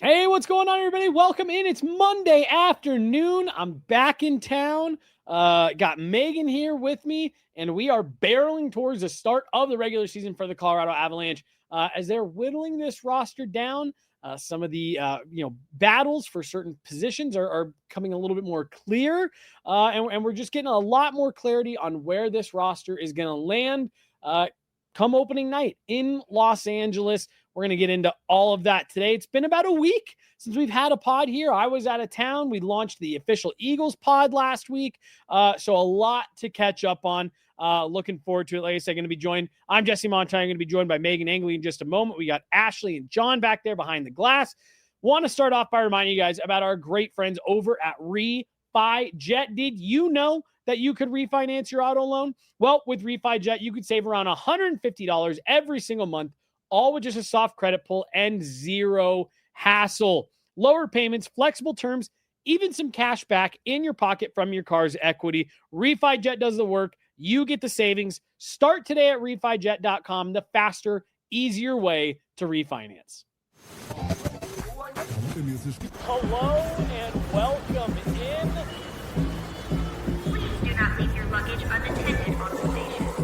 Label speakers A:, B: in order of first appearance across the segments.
A: Hey, what's going on, everybody? Welcome in. It's Monday afternoon. I'm back in town. Got Megan here with me, and we are barreling towards the start of the regular season for the Colorado Avalanche. As they're whittling this roster down, some of the battles for certain positions are coming a little bit more clear, and we're just getting a lot more clarity on where this roster is going to land come opening night in Los Angeles. We're going to get into all of that today. It's been about a week since we've had a pod here. I was out of town. We launched the official Eagles pod last week. So a lot to catch up on. Looking forward to it. Like I said, I'm Jesse Montano. I'm going to be joined by Meghan Angley in just a moment. We got Ashley and John back there behind the glass. Want to start off by reminding you guys about our great friends over at RefiJet. Did you know that you could refinance your auto loan? Well, with RefiJet, you could save around $150 every single month, all with just a soft credit pull and zero hassle. Lower payments, flexible terms, even some cash back in your pocket from your car's equity. RefiJet does the work. You get the savings. Start today at refijet.com, the faster, easier way to refinance. Hello and welcome in.
B: Please do not leave your luggage unattended on the station.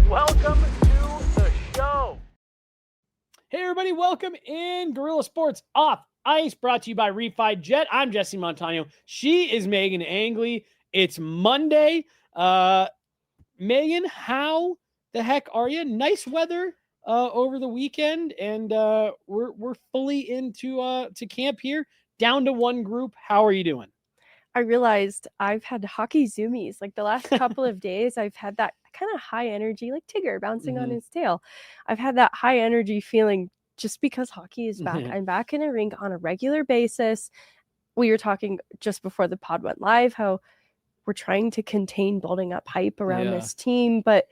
A: Welcome to the show. Hey, everybody. Welcome in. Guerilla Sports Off Ice, brought to you by RefiJet. I'm Jesse Montano. She is Meghan Angley. It's Monday. Megan, how the heck are you? Nice weather over the weekend, and we're fully into to camp here, down to one group. How are you doing?
C: I realized I've had hockey zoomies. Like the last couple of days, I've had that kind of high energy, like Tigger bouncing on his tail. I've had that high energy feeling just because hockey is back. I'm back in a rink on a regular basis. We were talking just before the pod went live how we're trying to contain building up hype around this team, but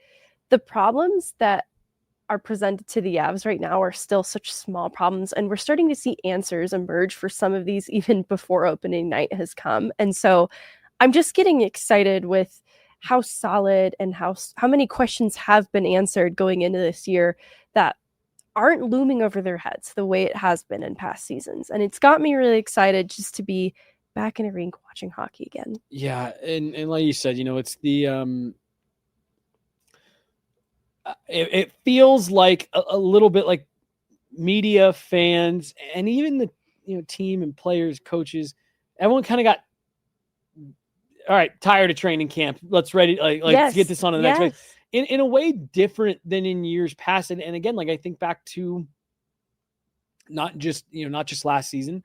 C: the problems that are presented to the Avs right now are still such small problems, and we're starting to see answers emerge for some of these even before opening night has come. And so I'm just getting excited with how solid and how many questions have been answered going into this year that aren't looming over their heads the way it has been in past seasons. And it's got me really excited just to be back in a rink watching hockey again.
A: Yeah, and like you said, it's the it feels like a little bit like media, fans, and even the team and players, coaches, everyone kind of got tired of training camp. Let's let's get this on to the next week. In a way different than in years past. And again, like I think back to not just last season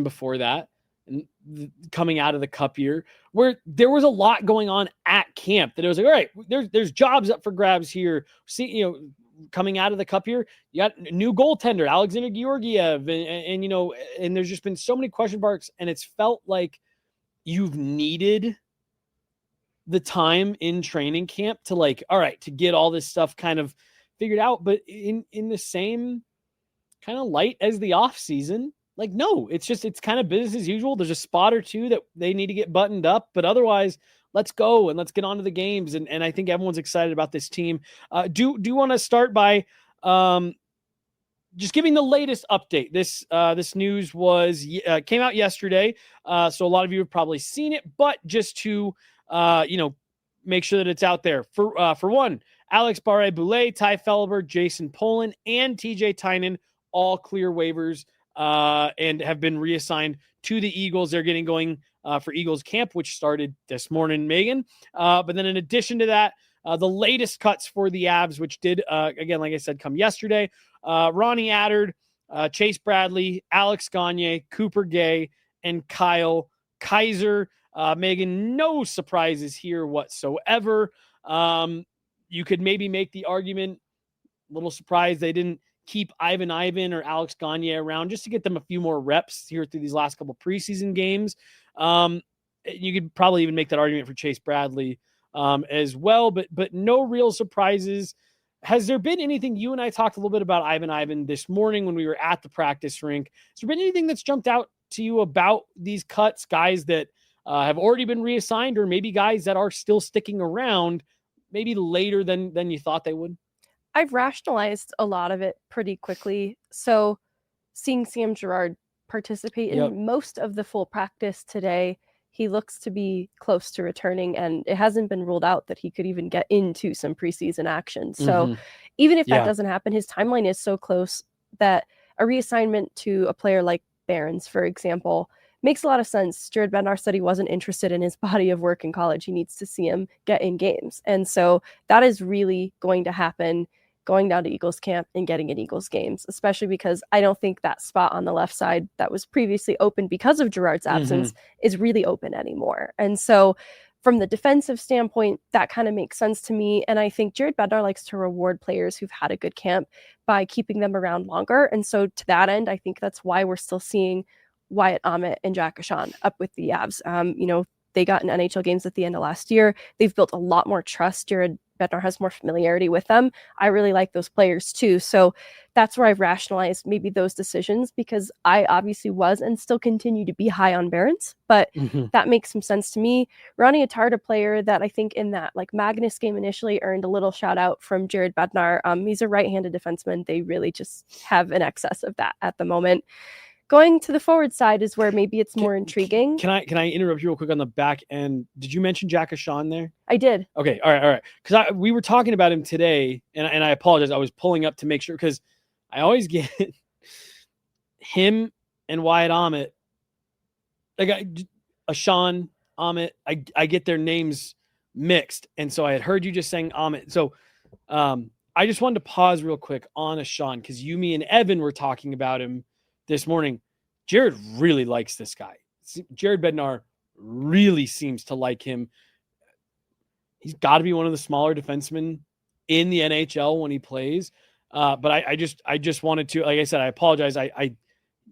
A: before that, and coming out of the cup year, where there was a lot going on at camp that it was like, all right, there's jobs up for grabs here. See, coming out of the cup year, you got a new goaltender, Alexander Georgiev, and there's just been so many question marks, and it's felt like you've needed the time in training camp to get all this stuff kind of figured out. But in the same kind of light as the off season, no, it's kind of business as usual. There's a spot or two that they need to get buttoned up, but otherwise let's go and let's get on to the games. And I think everyone's excited about this team. Do want to start by just giving the latest update. This news came out yesterday. So a lot of you have probably seen it, but just to, make sure that it's out there. For one, Alex Barré-Boulet, Ty Felber, Jason Poland, and TJ Tynan all clear waivers and have been reassigned to the Eagles. They're getting going for Eagles camp, which started this morning, Megan. But then in addition to that, the latest cuts for the Avs, which did, again, like I said, come yesterday, Ronnie Attard, Chase Bradley, Alex Gagne, Cooper Gay, and Kyle Kaiser. Megan, no surprises here whatsoever. You could maybe make the argument, a little surprised they didn't keep Ivan or Alex Gagne around just to get them a few more reps here through these last couple preseason games. You could probably even make that argument for Chase Bradley as well, but no real surprises. Has there been anything, you and I talked a little bit about Ivan this morning when we were at the practice rink. Has there been anything that's jumped out to you about these cuts, guys that have already been reassigned, or maybe guys that are still sticking around maybe later than you thought they would?
C: I've rationalized a lot of it pretty quickly. So seeing Sam Girard participate in most of the full practice today, he looks to be close to returning, and it hasn't been ruled out that he could even get into some preseason action. So even if that doesn't happen, his timeline is so close that a reassignment to a player like Barons, for example, makes a lot of sense. Jared Bednar said he wasn't interested in his body of work in college. He needs to see him get in games. And so that is really going to happen, going down to Eagles camp and getting in Eagles games, especially because I don't think that spot on the left side that was previously open because of Girard's absence is really open anymore. And so from the defensive standpoint, that kind of makes sense to me. And I think Jared Bednar likes to reward players who've had a good camp by keeping them around longer. And so to that end, I think that's why we're still seeing Wyatt Ahmet and Jack Ashan up with the Avs. They got in NHL games at the end of last year. They've built a lot more trust. Jared Bednar has more familiarity with them. I really like those players too. So that's where I've rationalized maybe those decisions, because I obviously was and still continue to be high on Barons, but that makes some sense to me. Ronnie Attard, a player that I think in that like Magnus game initially earned a little shout out from Jared Bednar. He's a right-handed defenseman. They really just have an excess of that at the moment. Going to the forward side is where maybe it's more intriguing.
A: Can I interrupt you real quick on the back end? Did you mention Jack Ashan there?
C: I did.
A: Okay. All right. Because we were talking about him today, and I apologize. I was pulling up to make sure, because I always get him and Wyatt Ahmet. Like Ashan, Ahmet, I get their names mixed. And so I had heard you just saying Ahmet. So I just wanted to pause real quick on Ashan, because me and Evan were talking about him this morning. Jared really likes this guy. Jared Bednar really seems to like him. He's got to be one of the smaller defensemen in the NHL when he plays. But I just wanted to, like I said, I apologize. I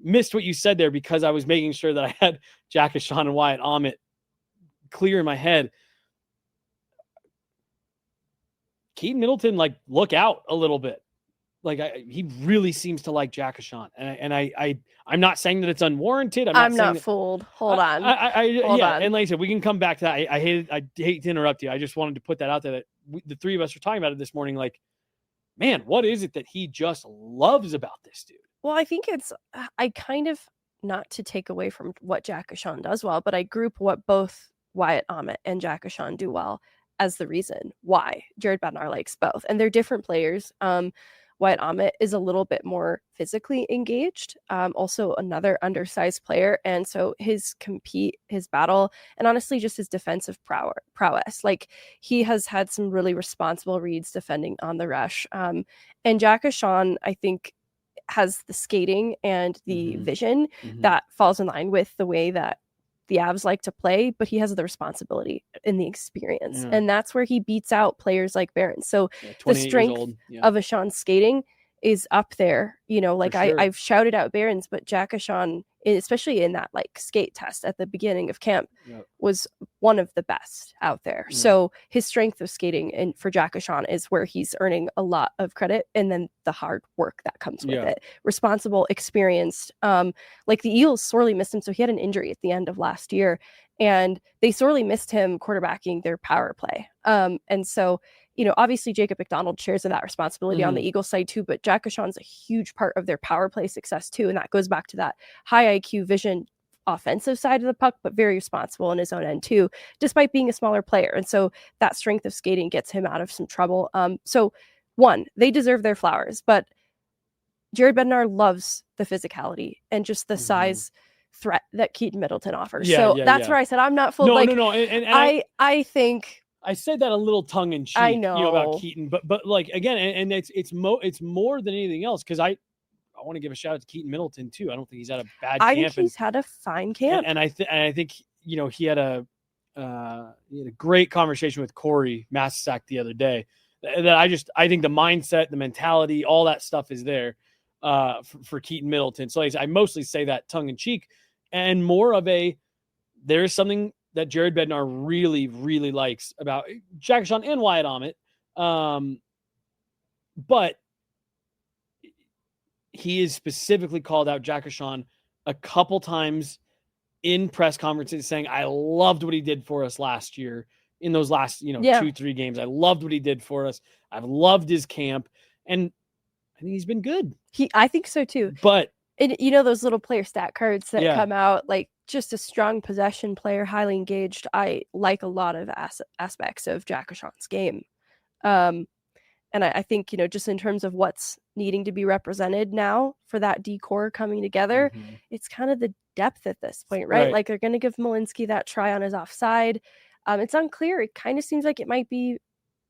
A: missed what you said there because I was making sure that I had Jack Ashan and Wyatt Ahmet clear in my head. Keaton Middleton, look out a little bit. He really seems to like Jack Ashan, and I'm not saying that it's unwarranted. I'm not
C: fooled. Hold on.
A: Hold on. And like I said, we can come back to that. I hate to interrupt you. I just wanted to put that out there, that the three of us were talking about it this morning. Like, man, what is it that he just loves about this dude?
C: Well, I think I kind of, not to take away from what Jack Ashan does well, but I group what both Wyatt Ahmet and Jack Ashan do well as the reason why Jared Bednar likes both, and they're different players. Wyatt Ahmet is a little bit more physically engaged, also another undersized player. And so his battle, and honestly just his defensive prowess. He has had some really responsible reads defending on the rush. And Jack Ashan, I think, has the skating and the vision that falls in line with the way that the Avs like to play, but he has the responsibility and the experience. And that's where he beats out players like Barron. So the strength of Ashan's skating is up there. Sure. I've shouted out Barron's, but Jack Ashan, especially in that skate test at the beginning of camp, was one of the best out there. So his strength of skating and for Jack Ashan is where he's earning a lot of credit, and then the hard work that comes with it. Responsible, experienced. The Eels sorely missed him. So he had an injury at the end of last year, and they sorely missed him quarterbacking their power play. And so obviously Jacob McDonald shares in that responsibility on the Eagles side too, but Jack Ashan's a huge part of their power play success too. And that goes back to that high IQ vision offensive side of the puck, but very responsible in his own end too, despite being a smaller player. And so that strength of skating gets him out of some trouble. So one, they deserve their flowers, but Jared Bednar loves the physicality and just the size threat that Keaton Middleton offers. That's where I said, I'm not full.
A: No. And
C: I think
A: I said that a little tongue in cheek,
C: I know,
A: about Keaton, but again, and it's more than anything else, because I want to give a shout out to Keaton Middleton too. I don't think he's had a bad camp.
C: I think he's had a fine camp,
A: and I think he had a great conversation with Corey Massack the other day. That I think the mindset, the mentality, all that stuff is there for Keaton Middleton. So I mostly say that tongue in cheek, and more of there is something that Jared Bednar really, really likes about Jack Ashan and Wyatt Ahmet. But he is specifically called out Jack Ashan a couple times in press conferences saying, I loved what he did for us last year in those last, 2-3 games. I loved what he did for us. I've loved his camp. And I think he's been good.
C: I think so too.
A: But
C: those little player stat cards that come out, like just a strong possession player, highly engaged. I like a lot of aspects of Jack Drury's game. And I think, just in terms of what's needing to be represented now for that D-core coming together, it's kind of the depth at this point, right? Like they're going to give Malinsky that try on his offside. It's unclear. It kind of seems like it might be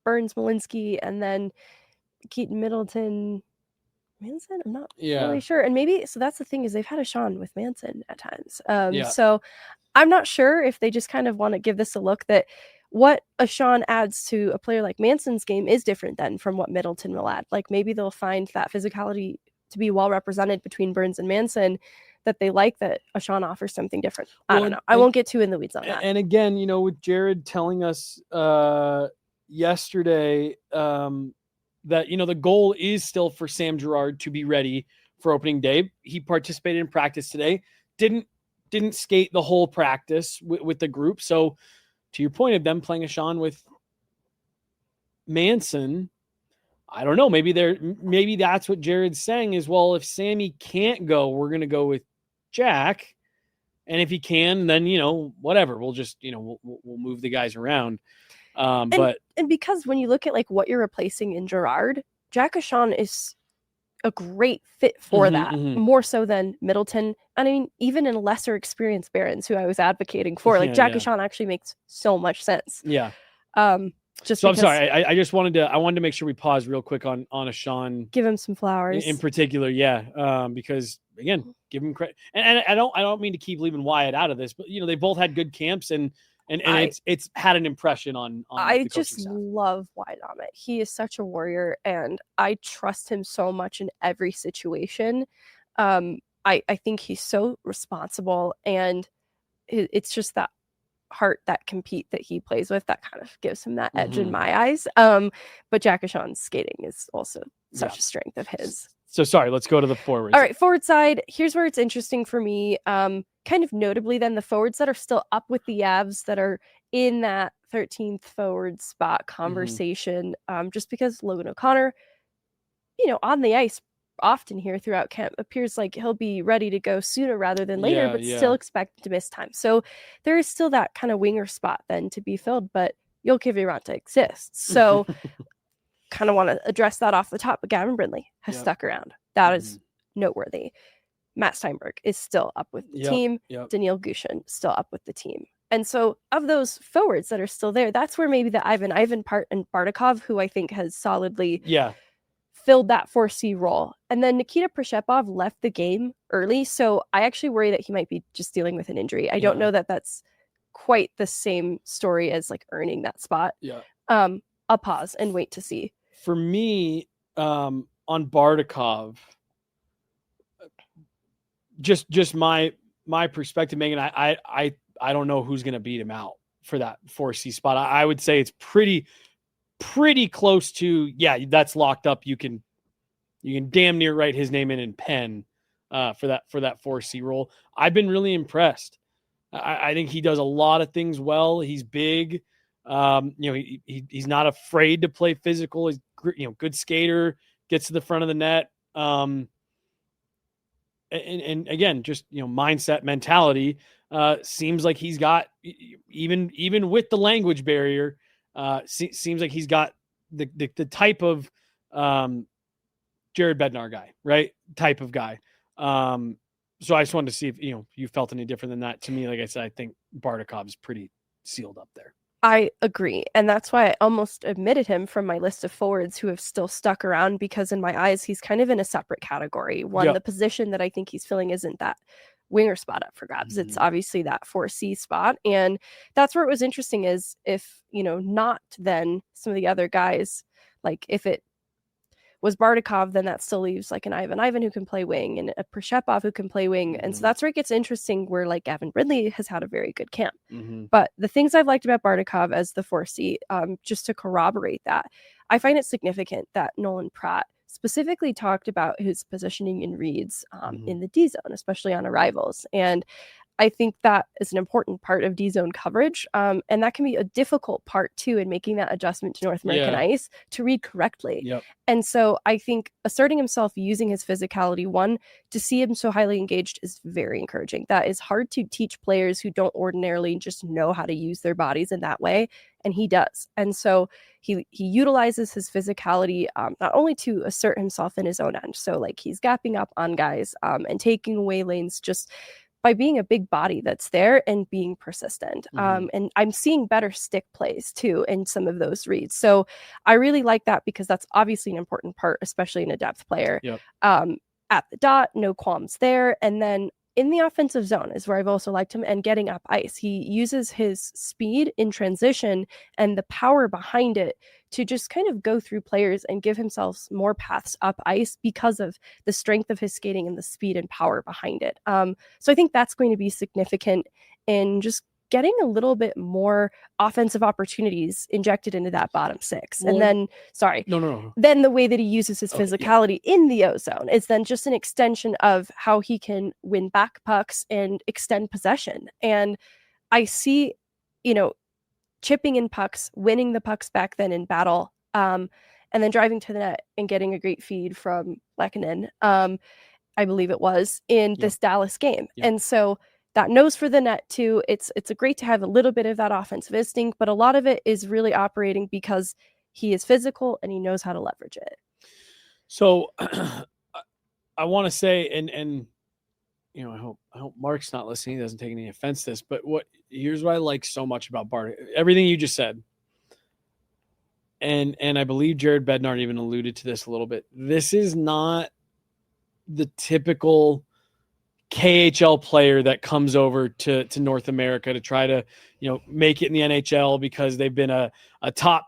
C: Burns, Malinsky, and then Keaton, Middleton, Manson. I'm not really sure. And maybe, so that's the thing, is they've had a Sean with Manson at times. So I'm not sure if they just kind of want to give this a look that what a Sean adds to a player like Manson's game is different than from what Middleton will add. Like maybe they'll find that physicality to be well represented between Burns and Manson, that they like that a Sean offers something different. I don't know. I won't get too in the weeds on that.
A: And again, with Jared telling us yesterday that, the goal is still for Sam Girard to be ready for opening day. He participated in practice today, didn't skate the whole practice with the group. So to your point of them playing a Sean with Manson, I don't know. Maybe that's what Jared's saying is, well, if Sammy can't go, we're going to go with Jack. And if he can, then, whatever, we'll just, we'll move the guys around. And
C: because when you look at like what you're replacing in Girard, Jack Drury is a great fit for that, more so than Middleton. And I mean, even in lesser experienced Barons, who I was advocating for, like Jack Drury actually makes so much sense.
A: Yeah.
C: I'm
A: sorry. I just wanted to make sure we pause real quick on a Sean.
C: Give him some flowers
A: in particular. Yeah. Because again, give him credit. And I don't mean to keep leaving Wyatt out of this, but they both had good camps and it's had an impression on
C: I just love Wyatt Ahmet. He is such a warrior and I trust him so much in every situation. I think he's so responsible and it's just that heart, that compete that he plays with that kind of gives him that edge in my eyes. But Jack Drury's skating is also such a strength of his.
A: So sorry, let's go to the forwards.
C: All right, forward side. Here's where it's interesting for me. Kind of notably then the forwards that are still up with the Avs that are in that 13th forward spot conversation, just because Logan O'Connor, on the ice often here throughout camp appears like he'll be ready to go sooner rather than later, but still expected to miss time. So there is still that kind of winger spot then to be filled, but Jokki Viranta exists. So kind of want to address that off the top, but Gavin Brindley has stuck around. That is noteworthy. Matt Steinberg is still up with the team. Daniil Gushin still up with the team. And so of those forwards that are still there, that's where maybe the Ivan part and Bardakov, who I think has solidly filled that 4C role. And then Nikita Prishepov left the game early. So I actually worry that he might be just dealing with an injury. I don't know that that's quite the same story as like earning that spot. I'll pause and wait to see.
A: For me, on Bardakov, just my perspective, Megan, I don't know who's going to beat him out for that 4C spot. I would say it's pretty close to, that's locked up. You can damn near write his name in pen for that 4C role. I've been really impressed. I think he does a lot of things well. He's big. He's not afraid to play physical. He's good skater, gets to the front of the net. And again, just, mindset, mentality, seems like he's got, even with the language barrier, seems like he's got the type of Jared Bednar guy, right? Type of guy. So I just wanted to see if, you felt any different than that. To me, like I said, I think Bardakov is pretty sealed up there.
C: I agree. And that's why I almost omitted him from my list of forwards who have still stuck around, because in my eyes, he's kind of in a separate category. The position that I think he's filling isn't that winger spot up for grabs. It's obviously that 4C spot. And that's where it was interesting is if, not then some of the other guys, like if it was Bardakov, then that still leaves like an Ivan who can play wing and a Prishepov who can play wing. And so that's where it gets interesting, where like Gavin Brindley has had a very good camp. But the things I've liked about Bardakov as the 4C, just to corroborate that, I find it significant that Nolan Pratt specifically talked about his positioning in reads in the D zone, especially on arrivals. And I think that is an important part of D-zone coverage. And that can be a difficult part too in making that adjustment to North American ice to read correctly.
A: Yep.
C: And so I think asserting himself using his physicality, one, to see him so highly engaged is very encouraging. That is hard to teach players who don't ordinarily just know how to use their bodies in that way. And he does. And so he utilizes his physicality not only to assert himself in his own end. So like he's gapping up on guys and taking away lanes just by being a big body that's there and being persistent. And I'm seeing better stick plays too in some of those reads. So I really like that because that's obviously an important part, especially in a depth player.
A: Yep.
C: At the dot, no qualms there. And then in the offensive zone is where I've also liked him, and getting up ice. He uses his speed in transition and the power behind it to just kind of go through players and give himself more paths up ice because of the strength of his skating and the speed and power behind it. So I think that's going to be significant in just getting a little bit more offensive opportunities injected into that bottom six.
A: Well,
C: and then, then the way that he uses his physicality in the O-zone is then just an extension of how he can win back pucks and extend possession. And I see, chipping in pucks, winning the pucks back then in battle, and then driving to the net and getting a great feed from MacKinnon, I believe it was, in this Dallas game. And so that nose for the net too. It's a great to have a little bit of that offensive instinct, but a lot of it is really operating because he is physical and he knows how to leverage it.
A: So I want to say, and I hope Mark's not listening. He doesn't take any offense to this, but here's what I like so much about Bart. Everything you just said. And I believe Jared Bednar even alluded to this a little bit. This is not the typical KHL player that comes over to North America to try to, make it in the NHL because they've been a top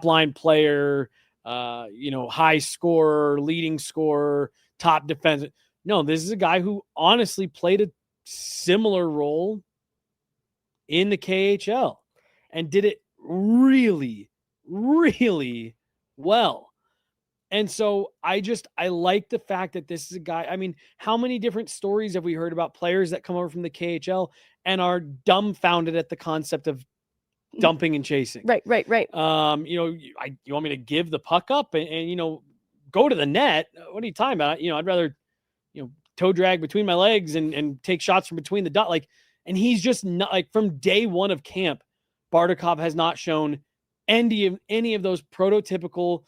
A: line player, high scorer, leading scorer, top defense. No, this is a guy who honestly played a similar role in the KHL and did it really, really well. And so I like the fact that this is a guy. I mean, how many different stories have we heard about players that come over from the KHL and are dumbfounded at the concept of dumping and chasing?
C: Right.
A: You want me to give the puck up and go to the net? What are you talking about? I'd rather, toe drag between my legs and take shots from between the dot. And he's just not, from day one of camp, Bardakov has not shown any of those prototypical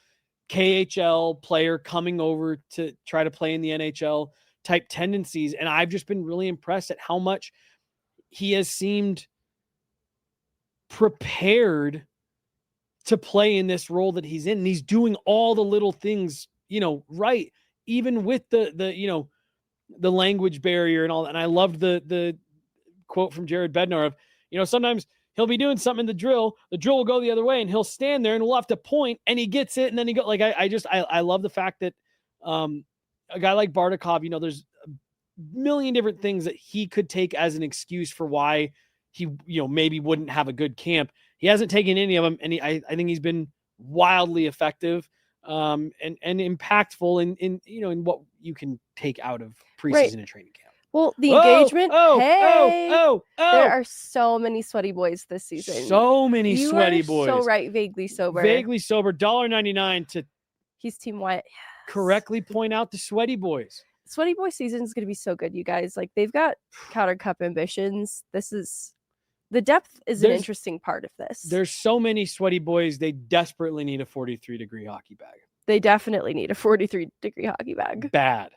A: KHL player coming over to try to play in the NHL type tendencies. And I've just been really impressed at how much he has seemed prepared to play in this role that he's in. And he's doing all the little things, right. Even with the language barrier and all that. And I loved the quote from Jared Bednar of, sometimes he'll be doing something in the drill will go the other way and he'll stand there and we'll have to point and he gets it. And then he go I love the fact that a guy like Bardakov, there's a million different things that he could take as an excuse for why he, maybe wouldn't have a good camp. He hasn't taken any of them. And I think he's been wildly effective and impactful in what you can take out of preseason and training camp.
C: Well, the engagement. There are so many sweaty boys this season.
A: So many sweaty boys.
C: So right, vaguely sober.
A: $1.99 to.
C: He's Team Wet. Yes.
A: Correctly point out the sweaty boys.
C: Sweaty boy season is going to be so good, you guys. They've got Calder Cup ambitions. The depth is an interesting part of this.
A: There's so many sweaty boys. They desperately need a 43-degree hockey bag.
C: They definitely need a 43-degree hockey bag.
A: Bad.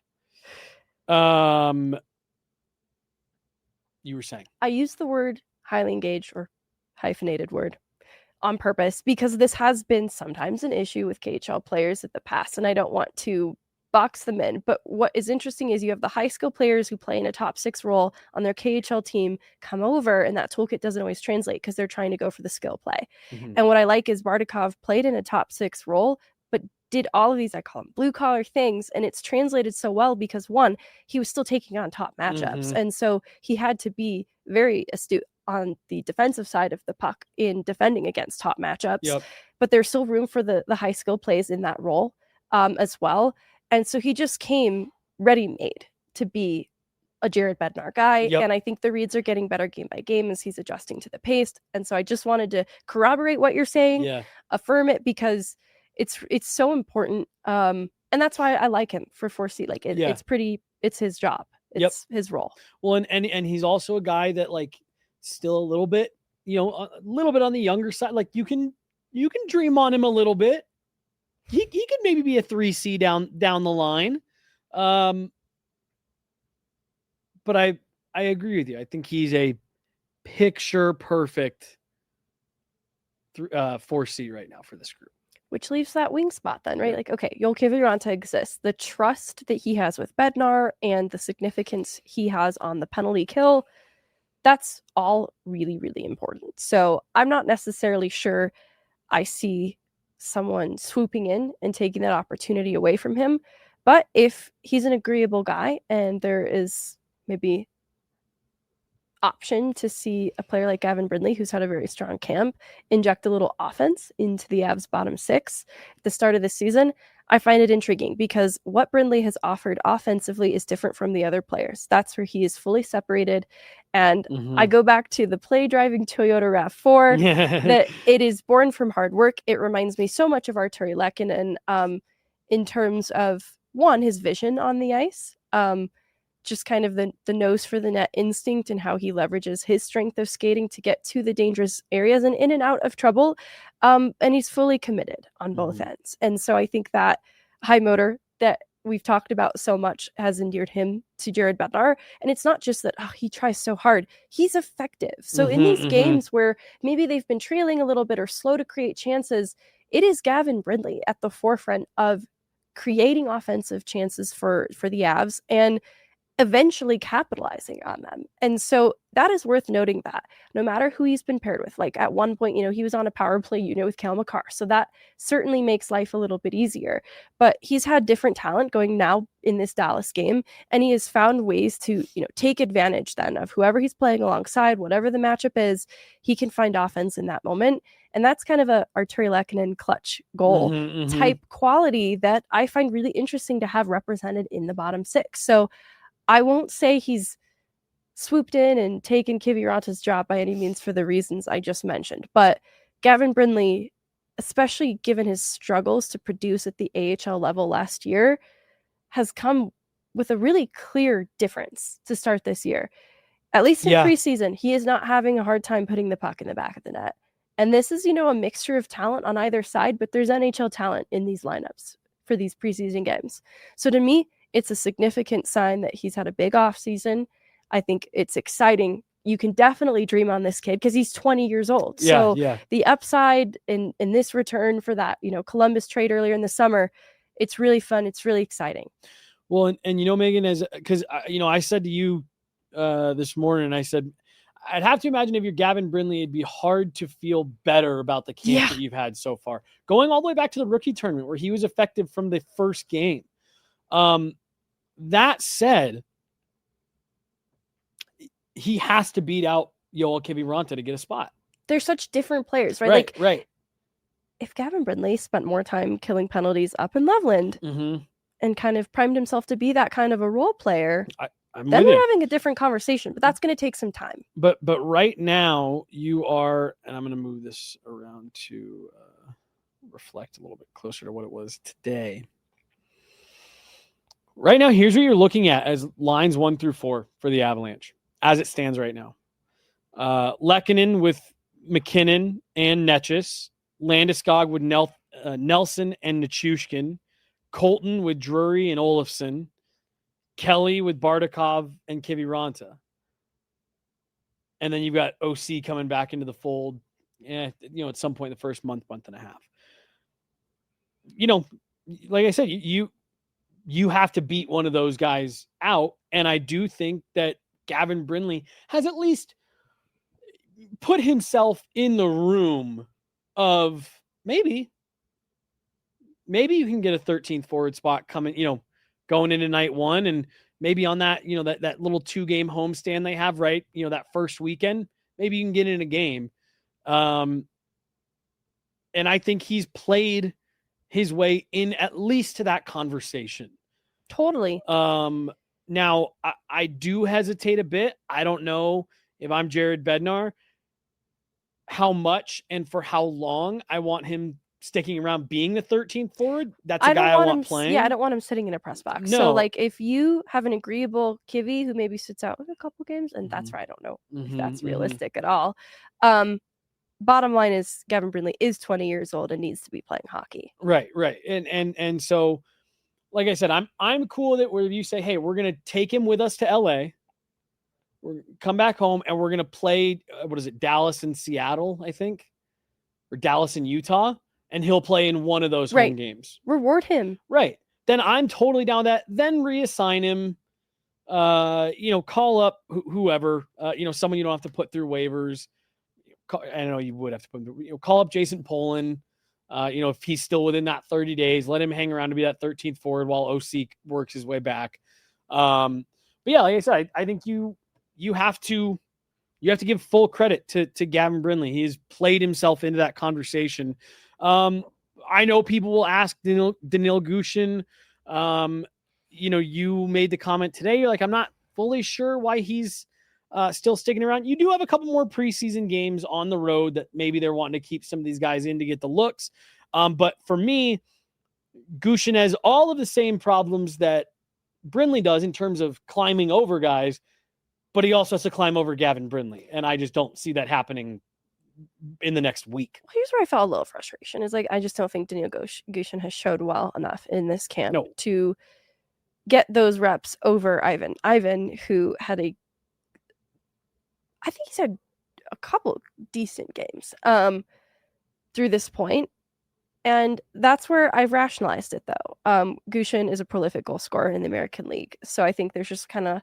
A: You were saying?
C: I use the word highly engaged or hyphenated word on purpose because this has been sometimes an issue with KHL players in the past, and I don't want to box them in. But what is interesting is you have the high skill players who play in a top six role on their KHL team come over, and that toolkit doesn't always translate because they're trying to go for the skill play. Mm-hmm. And what I like is Bardakov played in a top six role, but did all of these, I call them blue collar things. And it's translated so well because one, he was still taking on top matchups. Mm-hmm. And so he had to be very astute on the defensive side of the puck in defending against top matchups. Yep. But there's still room for the high skill plays in that role as well. And so he just came ready-made to be a Jared Bednar guy.
A: Yep.
C: And I think the reads are getting better game by game as he's adjusting to the pace. And so I just wanted to corroborate what you're saying, affirm it, because it's so important. And that's why I like him for 4C. Like it's his job. It's his role.
A: Well, and he's also a guy that like still a little bit, a little bit on the younger side. Like you can dream on him a little bit. He could maybe be a 3C down the line. But I agree with you. I think he's a picture perfect 4C right now for this group.
C: Which leaves that wing spot then, right? Like, okay, Joel Kiviranta exists. The trust that he has with Bednar and the significance he has on the penalty kill, that's all really, really important. So I'm not necessarily sure I see someone swooping in and taking that opportunity away from him. But if he's an agreeable guy and there is maybe option to see a player like Gavin Brindley, who's had a very strong camp, inject a little offense into the Avs bottom six at the start of the season, I find it intriguing because what Brindley has offered offensively is different from the other players. That's where he is fully separated. And I go back to the play driving Toyota RAV4, that it is born from hard work. It reminds me so much of Artturi Lehkonen in terms of, one, his vision on the ice, just kind of the nose for the net instinct and how he leverages his strength of skating to get to the dangerous areas and in and out of trouble. And he's fully committed on both ends. And so I think that high motor that we've talked about so much has endeared him to Jared Bednar. And it's not just that he tries so hard. He's effective. So in these games where maybe they've been trailing a little bit or slow to create chances, it is Gavin Brindley at the forefront of creating offensive chances for the Avs and eventually capitalizing on them. And so that is worth noting, that no matter who he's been paired with, like at one point, he was on a power play unit with Cale Makar. So that certainly makes life a little bit easier. But he's had different talent going now in this Dallas game, and he has found ways to, take advantage then of whoever he's playing alongside, whatever the matchup is, he can find offense in that moment. And that's kind of a Artturi Lehkonen clutch goal type quality that I find really interesting to have represented in the bottom six. So I won't say he's swooped in and taken Kiviranta's job by any means for the reasons I just mentioned. But Gavin Brindley, especially given his struggles to produce at the AHL level last year, has come with a really clear difference to start this year. At least in preseason, he is not having a hard time putting the puck in the back of the net. And this is, a mixture of talent on either side, but there's NHL talent in these lineups for these preseason games. So to me, it's a significant sign that he's had a big off season. I think it's exciting. You can definitely dream on this kid because he's 20 years old. The upside in this return for that, Columbus trade earlier in the summer, it's really fun. It's really exciting.
A: Well, and Megan, because I said to you this morning, I said, I'd have to imagine if you're Gavin Brindley, it'd be hard to feel better about the camp that you've had so far. Going all the way back to the rookie tournament where he was effective from the first game. That said, he has to beat out Joel Kiviranta to get a spot.
C: They're such different players, right?
A: Right.
C: If Gavin Brindley spent more time killing penalties up in Loveland and kind of primed himself to be that kind of a role player, then we're having a different conversation, but that's going to take some time.
A: But right now you are, and I'm going to move this around to reflect a little bit closer to what it was today. Right now, here's what you're looking at as lines 1 through 4 for the Avalanche, as it stands right now. Lehkonen with MacKinnon and Necas, Landeskog with Nelson and Nichushkin, Colton with Drury and Olofsson, Kelly with Bardakov and Kiviranta. And then you've got OC coming back into the fold, at some point in the first month and a half. Like I said, you have to beat one of those guys out. And I do think that Gavin Brindley has at least put himself in the room of maybe you can get a 13th forward spot coming, going into night one, and maybe on that, that little 2-game homestand they have, right? That first weekend, maybe you can get in a game. And I think he's played his way in at least to that conversation.
C: Totally.
A: Now, I do hesitate a bit. I don't know if I'm Jared Bednar, how much and for how long I want him sticking around being the 13th forward. That's a guy I want playing.
C: Yeah, I don't want him sitting in a press box.
A: No.
C: So, like, if you have an agreeable Kivy who maybe sits out a couple games, and that's where I don't know if that's realistic at all. Bottom line is Gavin Brindley is 20 years old and needs to be playing hockey.
A: Right. And so, like I said, I'm cool with it where you say, hey, we're going to take him with us to LA. We're come back home and we're going to play, Dallas and Seattle, I think, or Dallas and Utah, and he'll play in one of those home games.
C: Reward him.
A: Right. Then I'm totally down with that. Then reassign him, call up whoever, someone you don't have to put through waivers. I know you would have to put him through, call up Jason Poland. If he's still within that 30 days, let him hang around to be that 13th forward while OC works his way back. But yeah, like I said, I think you have to give full credit to Gavin Brindley. He's played himself into that conversation. I know people will ask Daniil Gushin. You made the comment today. You're like, I'm not fully sure why he's still sticking around. You do have a couple more preseason games on the road that maybe they're wanting to keep some of these guys in to get the looks. But for me, Gushin has all of the same problems that Brindley does in terms of climbing over guys, but he also has to climb over Gavin Brindley. And I just don't see that happening in the next week.
C: Here's where I felt a little frustration is like, I just don't think Daniil Gushin has showed well enough in this camp to get those reps over Ivan. Ivan, who had I think he's had a couple decent games through this point. And that's where I've rationalized it, though. Gushin is a prolific goal scorer in the American League. So I think there's just kind of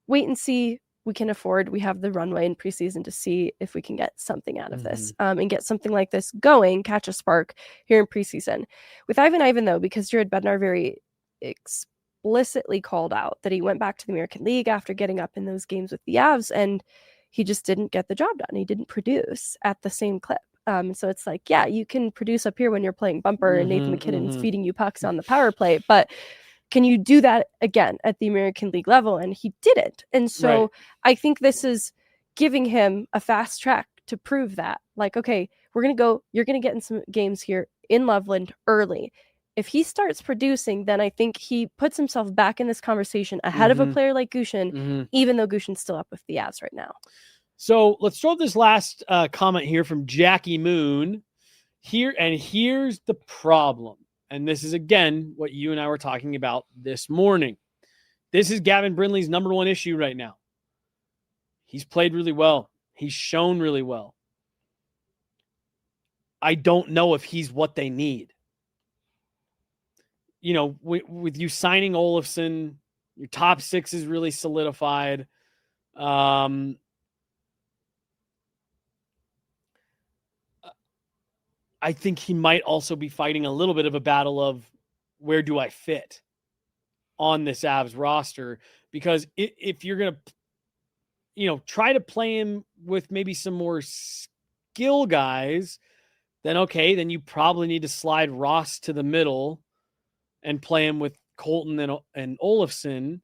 C: wait and see. We can afford. We have the runway in preseason to see if we can get something out of this and get something like this going, catch a spark here in preseason. With Ivan, though, because Jared Bednar very explicitly called out that he went back to the American League after getting up in those games with the Avs, and he just didn't get the job done. He didn't produce at the same clip. So it's like, yeah, you can produce up here when you're playing bumper and Nathan MacKinnon's feeding you pucks on the power play, but can you do that again at the American League level? And he didn't. And so I think this is giving him a fast track to prove that. Like, okay, we're going to go, you're going to get in some games here in Loveland early. If he starts producing, then I think he puts himself back in this conversation ahead of a player like Gushin, even though Gushin's still up with the Avs right now.
A: So let's throw this last comment here from Jackie Moon. Here's the problem. And this is, again, what you and I were talking about this morning. This is Gavin Brindley's number one issue right now. He's played really well. He's shown really well. I don't know if he's what they need. With you signing Olofsson, your top six is really solidified. I think he might also be fighting a little bit of a battle of where do I fit on this Avs roster? Because if you're going to, try to play him with maybe some more skill guys, then okay, then you probably need to slide Ross to the middle and play him with Colton and Olofsson.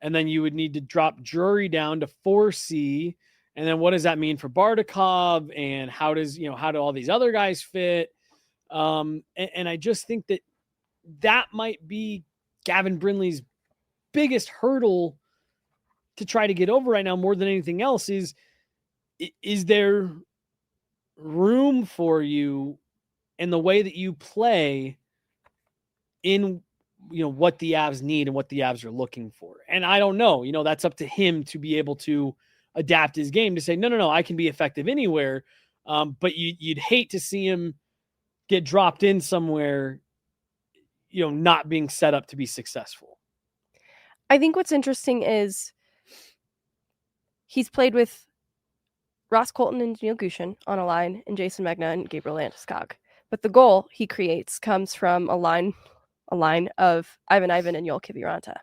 A: And then you would need to drop Drury down to 4C. And then what does that mean for Bardakov? And how do all these other guys fit? And I just think that might be Gavin Brindley's biggest hurdle to try to get over right now, more than anything else, is there room for you in the way that you play in, what the Avs need and what the Avs are looking for? And I don't know, that's up to him to be able to adapt his game to say, no, I can be effective anywhere. But you'd hate to see him get dropped in somewhere, not being set up to be successful.
C: I think what's interesting is he's played with Ross Colton and Daniil Gushin on a line and Jason Megna and Gabriel Landeskog. But the goal he creates comes from a line of Ivan and Joel Kiviranta.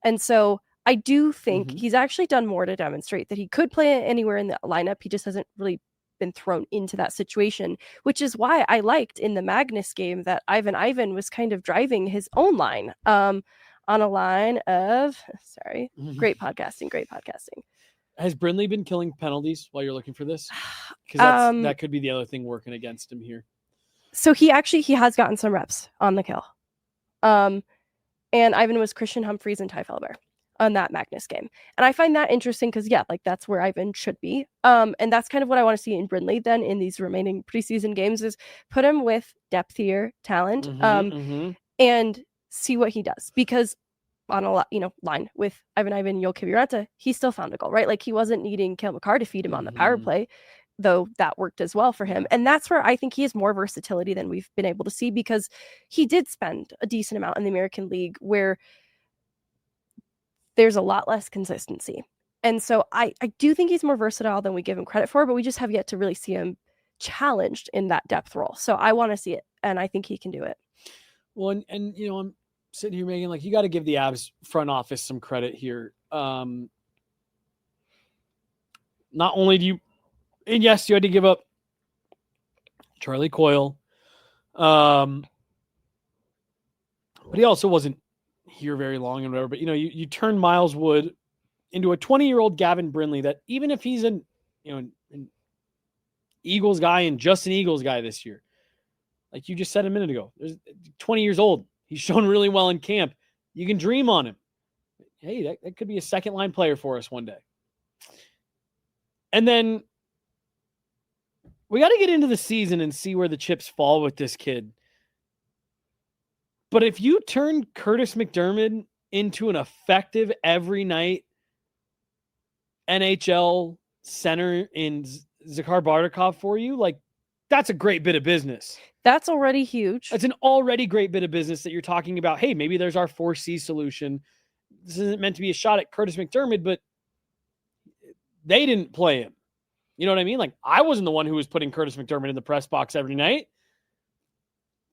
C: And so I do think he's actually done more to demonstrate that he could play anywhere in the lineup. He just hasn't really been thrown into that situation, which is why I liked in the Magnus game that Ivan was kind of driving his own line on on a line of, great podcasting.
A: Has Brindley been killing penalties while you're looking for this? Because that could be the other thing working against him here.
C: So he has gotten some reps on the kill. And Ivan was Christian Humphreys and Ty Felber on that Magnus game. And I find that interesting because, that's where Ivan should be. And that's kind of what I want to see in Brindley then in these remaining preseason games is put him with depthier talent and see what he does. Because on a line with Ivan Jokic Uranta, he still found a goal, right? Like he wasn't needing Cale Makar to feed him on the power play, though that worked as well for him. And that's where I think he has more versatility than we've been able to see because he did spend a decent amount in the American League where there's a lot less consistency. And so I do think he's more versatile than we give him credit for, but we just have yet to really see him challenged in that depth role. So I want to see it, and I think he can do it.
A: Well, and I'm sitting here, Megan, like you got to give the Avs front office some credit here. Not only do you, and yes, you had to give up Charlie Coyle, but he also wasn't here very long and whatever. But you turn Miles Wood into a 20-year-old Gavin Brindley that even if he's an Eagles guy and just an Eagles guy this year, like you just said a minute ago, there's 20 years old. He's shown really well in camp. You can dream on him. Hey, that could be a second line player for us one day. And then we got to get into the season and see where the chips fall with this kid. But if you turn Curtis McDermott into an effective every night NHL center in Zakhar Bardakov for you, like that's a great bit of business.
C: That's already huge.
A: That's an already great bit of business that you're talking about. Hey, maybe there's our 4C solution. This isn't meant to be a shot at Curtis McDermott, but they didn't play him. You know what I mean? Like I wasn't the one who was putting Curtis McDermott in the press box every night.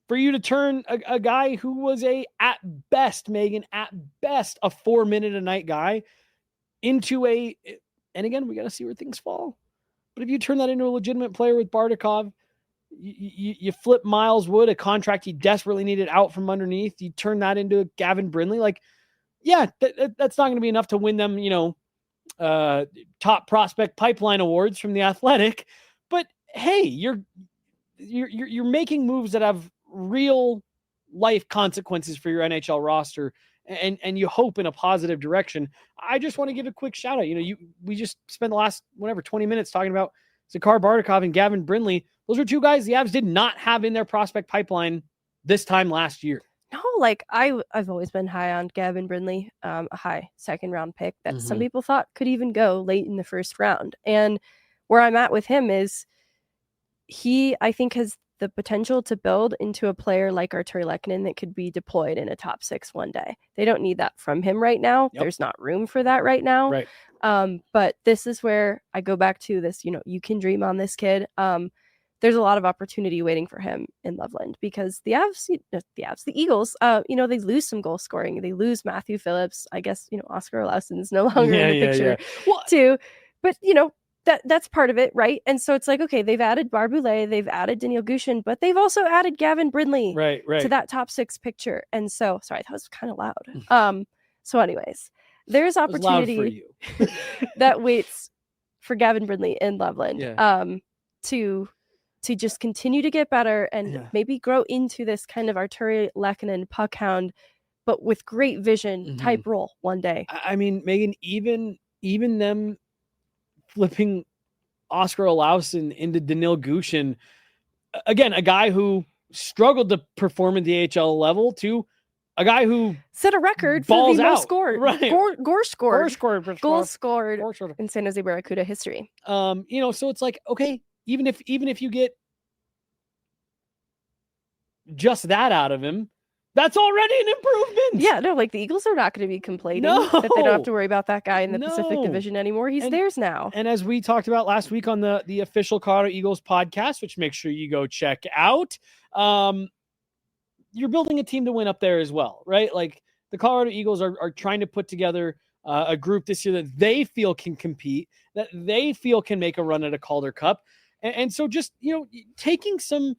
A: For you to turn a guy who was at best, a 4-minute a night guy into and again, we got to see where things fall. But if you turn that into a legitimate player with Bardakov, you flip Miles Wood, a contract he desperately needed out from underneath. You turn that into a Gavin Brindley. Like, yeah, that's not going to be enough to win them, top prospect pipeline awards from The Athletic. But hey, you're making moves that have real life consequences for your NHL roster, and you hope in a positive direction. I just want to give a quick shout out. We just spent the last 20 minutes talking about Zakhar Bardakov and Gavin Brindley. Those are two guys the Avs did not have in their prospect pipeline this time last year.
C: No, like I've always been high on Gavin Brindley, a high second round pick that some people thought could even go late in the first round. And where I'm at with him is he, I think, has the potential to build into a player like Artturi Lehkonen that could be deployed in a top 6 one day. They don't need that from him right now. Yep. There's not room for that right now.
A: Right.
C: But this is where I go back to this, you can dream on this kid. There's a lot of opportunity waiting for him in Loveland because the Eagles, they lose some goal scoring. They lose Matthew Phillips. I guess, Oscar Olofsson's no longer in the picture too. But, that's part of it, right? And so it's like, okay, they've added Barboulet, they've added Daniel Gushin, but they've also added Gavin Brindley to that top 6 picture. And so, sorry, that was kind of loud. So anyways, there's opportunity that waits for Gavin Brindley in Loveland to just continue to get better and maybe grow into this kind of Artturi Lehkonen puck hound, but with great vision type role one day.
A: I mean, Megan, even them flipping Oscar Olofsson into Daniil Gushin, again, a guy who struggled to perform at the AHL level, to a guy who
C: set a record for the most scored, goals scored in San Jose Barracuda history.
A: So it's like, okay, even if you get just that out of him, that's already an improvement.
C: Yeah, no, like the Eagles are not going to be complaining that they don't have to worry about that guy in the Pacific Division anymore. He's theirs now.
A: And as we talked about last week on the official Colorado Eagles podcast, which make sure you go check out, you're building a team to win up there as well, right? Like the Colorado Eagles are trying to put together a group this year that they feel can compete, that they feel can make a run at a Calder Cup. And so just, taking some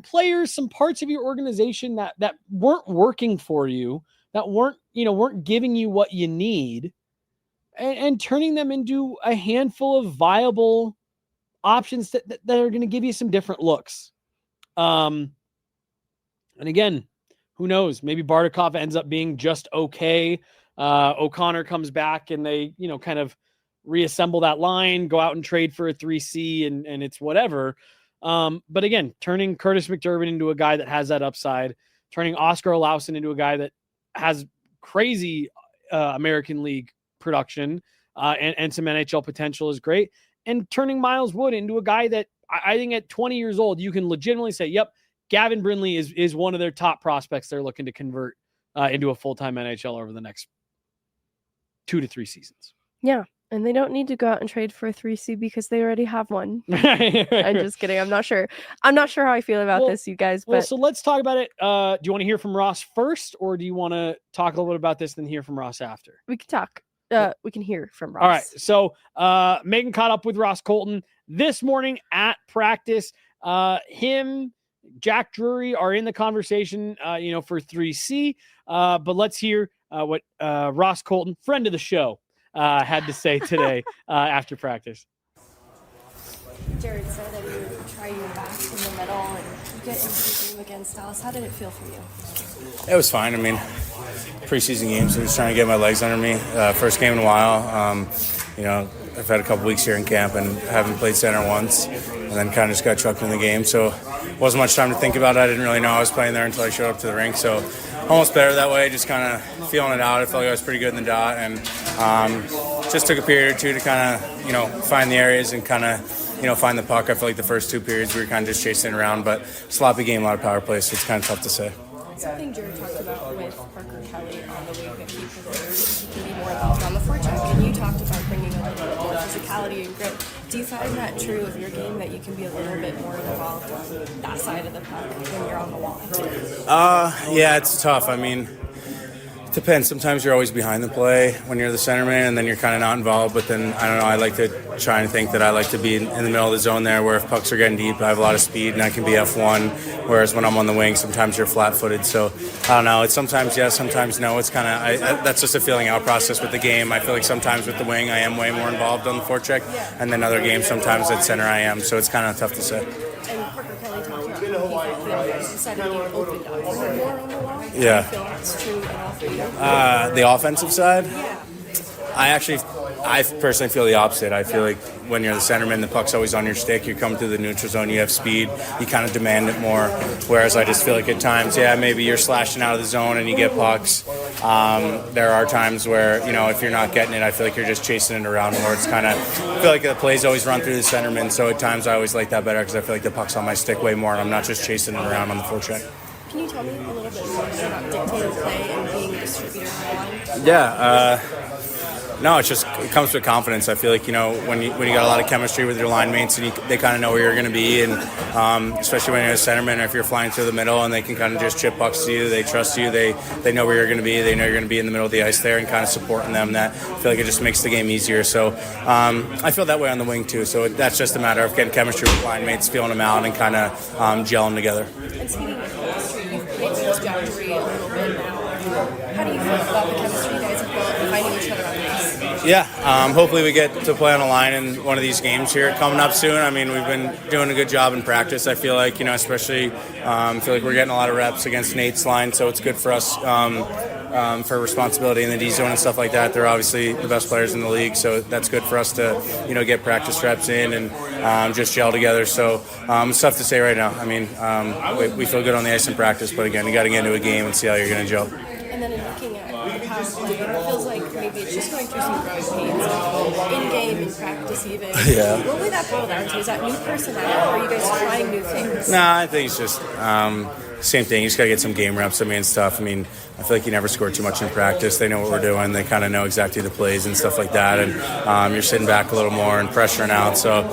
A: players, some parts of your organization that weren't working for you, that weren't giving you what you need, and turning them into a handful of viable options that are going to give you some different looks. And again, who knows? Maybe Bardakov ends up being just okay. O'Connor comes back and they, kind of reassemble that line, go out and trade for a 3C and it's whatever. But again, turning Curtis McDermott into a guy that has that upside, turning Oscar Olofsson into a guy that has crazy American League production and some NHL potential is great. And turning Miles Wood into a guy that I think at 20 years old, you can legitimately say, yep, Gavin Brindley is one of their top prospects they're looking to convert into a full-time NHL over the next 2 to 3 seasons.
C: Yeah. And they don't need to go out and trade for a 3C because they already have one.
A: Right.
C: I'm just kidding. I'm not sure how I feel about this, you guys. But
A: so let's talk about it. Do you want to hear from Ross first, or do you want to talk a little bit about this and then hear from Ross after?
C: we can talk. We can hear from Ross.
A: All right. So Megan caught up with Ross Colton this morning at practice. Him, Jack Drury are in the conversation, for 3C. But let's hear what Ross Colton, friend of the show, had to say today after practice.
D: Jared said that you would try your best in the middle and get into the game against Dallas. How did it feel for you?
E: It was fine. I mean, preseason games, I was trying to get my legs under me. First game in a while. I've had a couple weeks here in camp and haven't played center once, and then kind of just got chucked in the game. So wasn't much time to think about it. I didn't really know I was playing there until I showed up to the rink. So almost better that way, just kind of feeling it out. I felt like I was pretty good in the dot, and just took a period or two to kind of, find the areas and kind of, find the puck. I feel like the first 2 periods we were kind of just chasing it around, but sloppy game, a lot of power play, so it's kind of tough to say.
D: Something Jared talked about with Parker Kelly on the wing that he can be more involved on the forecheck, and you talked about bringing a little bit more physicality and grit. Do you find that true of your game, that you can be a little bit more involved on that side of the puck when you're on the wall?
E: Yeah, it's tough. I mean, it depends. Sometimes you're always behind the play when you're the centerman, and then you're kind of not involved. But then, I don't know, I like to try and think that I like to be in the middle of the zone there, where if pucks are getting deep, I have a lot of speed and I can be F1, whereas when I'm on the wing, sometimes you're flat-footed. So, I don't know, it's sometimes yes, sometimes no. It's kind of, that's just a feeling out process with the game. I feel like sometimes with the wing, I am way more involved on the forecheck, and then other games, sometimes at center I am. So it's kind of tough to say.
D: And Parker Kelly talked about how he felt you decided to get opened up more on the wall.
E: Yeah.
D: Do you feel that's true at all for you?
E: The offensive side?
D: Yeah.
E: I personally feel the opposite. I feel like when you're the centerman, the puck's always on your stick. You come through the neutral zone, you have speed, you kind of demand it more. Whereas I just feel like at times, maybe you're slashing out of the zone and you get pucks. There are times where, if you're not getting it, I feel like you're just chasing it around more. It's kind of, I feel like the plays always run through the centerman. So at times I always like that better because I feel like the puck's on my stick way more and I'm not just chasing it around on the forecheck.
D: Can you tell me a little bit more about dictating play and being a distributor on the line?
E: Yeah. No, it comes with confidence. I feel like, when you got a lot of chemistry with your line mates and they kind of know where you're going to be, and especially when you're a centerman or if you're flying through the middle and they can kind of just chip pucks to you, they trust you, they know where you're going to be, they know you're going to be in the middle of the ice there and kind of supporting them. That I feel like it just makes the game easier. So I feel that way on the wing too. So that's just a matter of getting chemistry with line mates, feeling them out, and kind of gelling together.
D: And speaking of chemistry, you've played with Jack Drury a little bit now. How do you feel about the chemistry you guys have built and finding each other on the ice?
E: Yeah, hopefully we get to play on a line in one of these games here coming up soon. I mean, we've been doing a good job in practice. I feel like, especially I feel like we're getting a lot of reps against Nate's line, so it's good for us for responsibility in the D zone and stuff like that. They're obviously the best players in the league, so that's good for us to, get practice reps in and just gel together. So it's tough to say right now. I mean, we feel good on the ice in practice, but again, you got to get into a game and see how you're going to gel.
D: And then in looking at the power play, it feels like maybe it's just going through some growing pains, in-game, in practice even.
E: Yeah.
D: What would that boil down to? Is that new personnel, or are you guys trying new things?
E: Nah, I think it's just same thing. You just got to get some game reps. I mean, stuff. I mean, I feel like you never score too much in practice. They know what we're doing. They kind of know exactly the plays and stuff like that. And you're sitting back a little more and pressuring out. So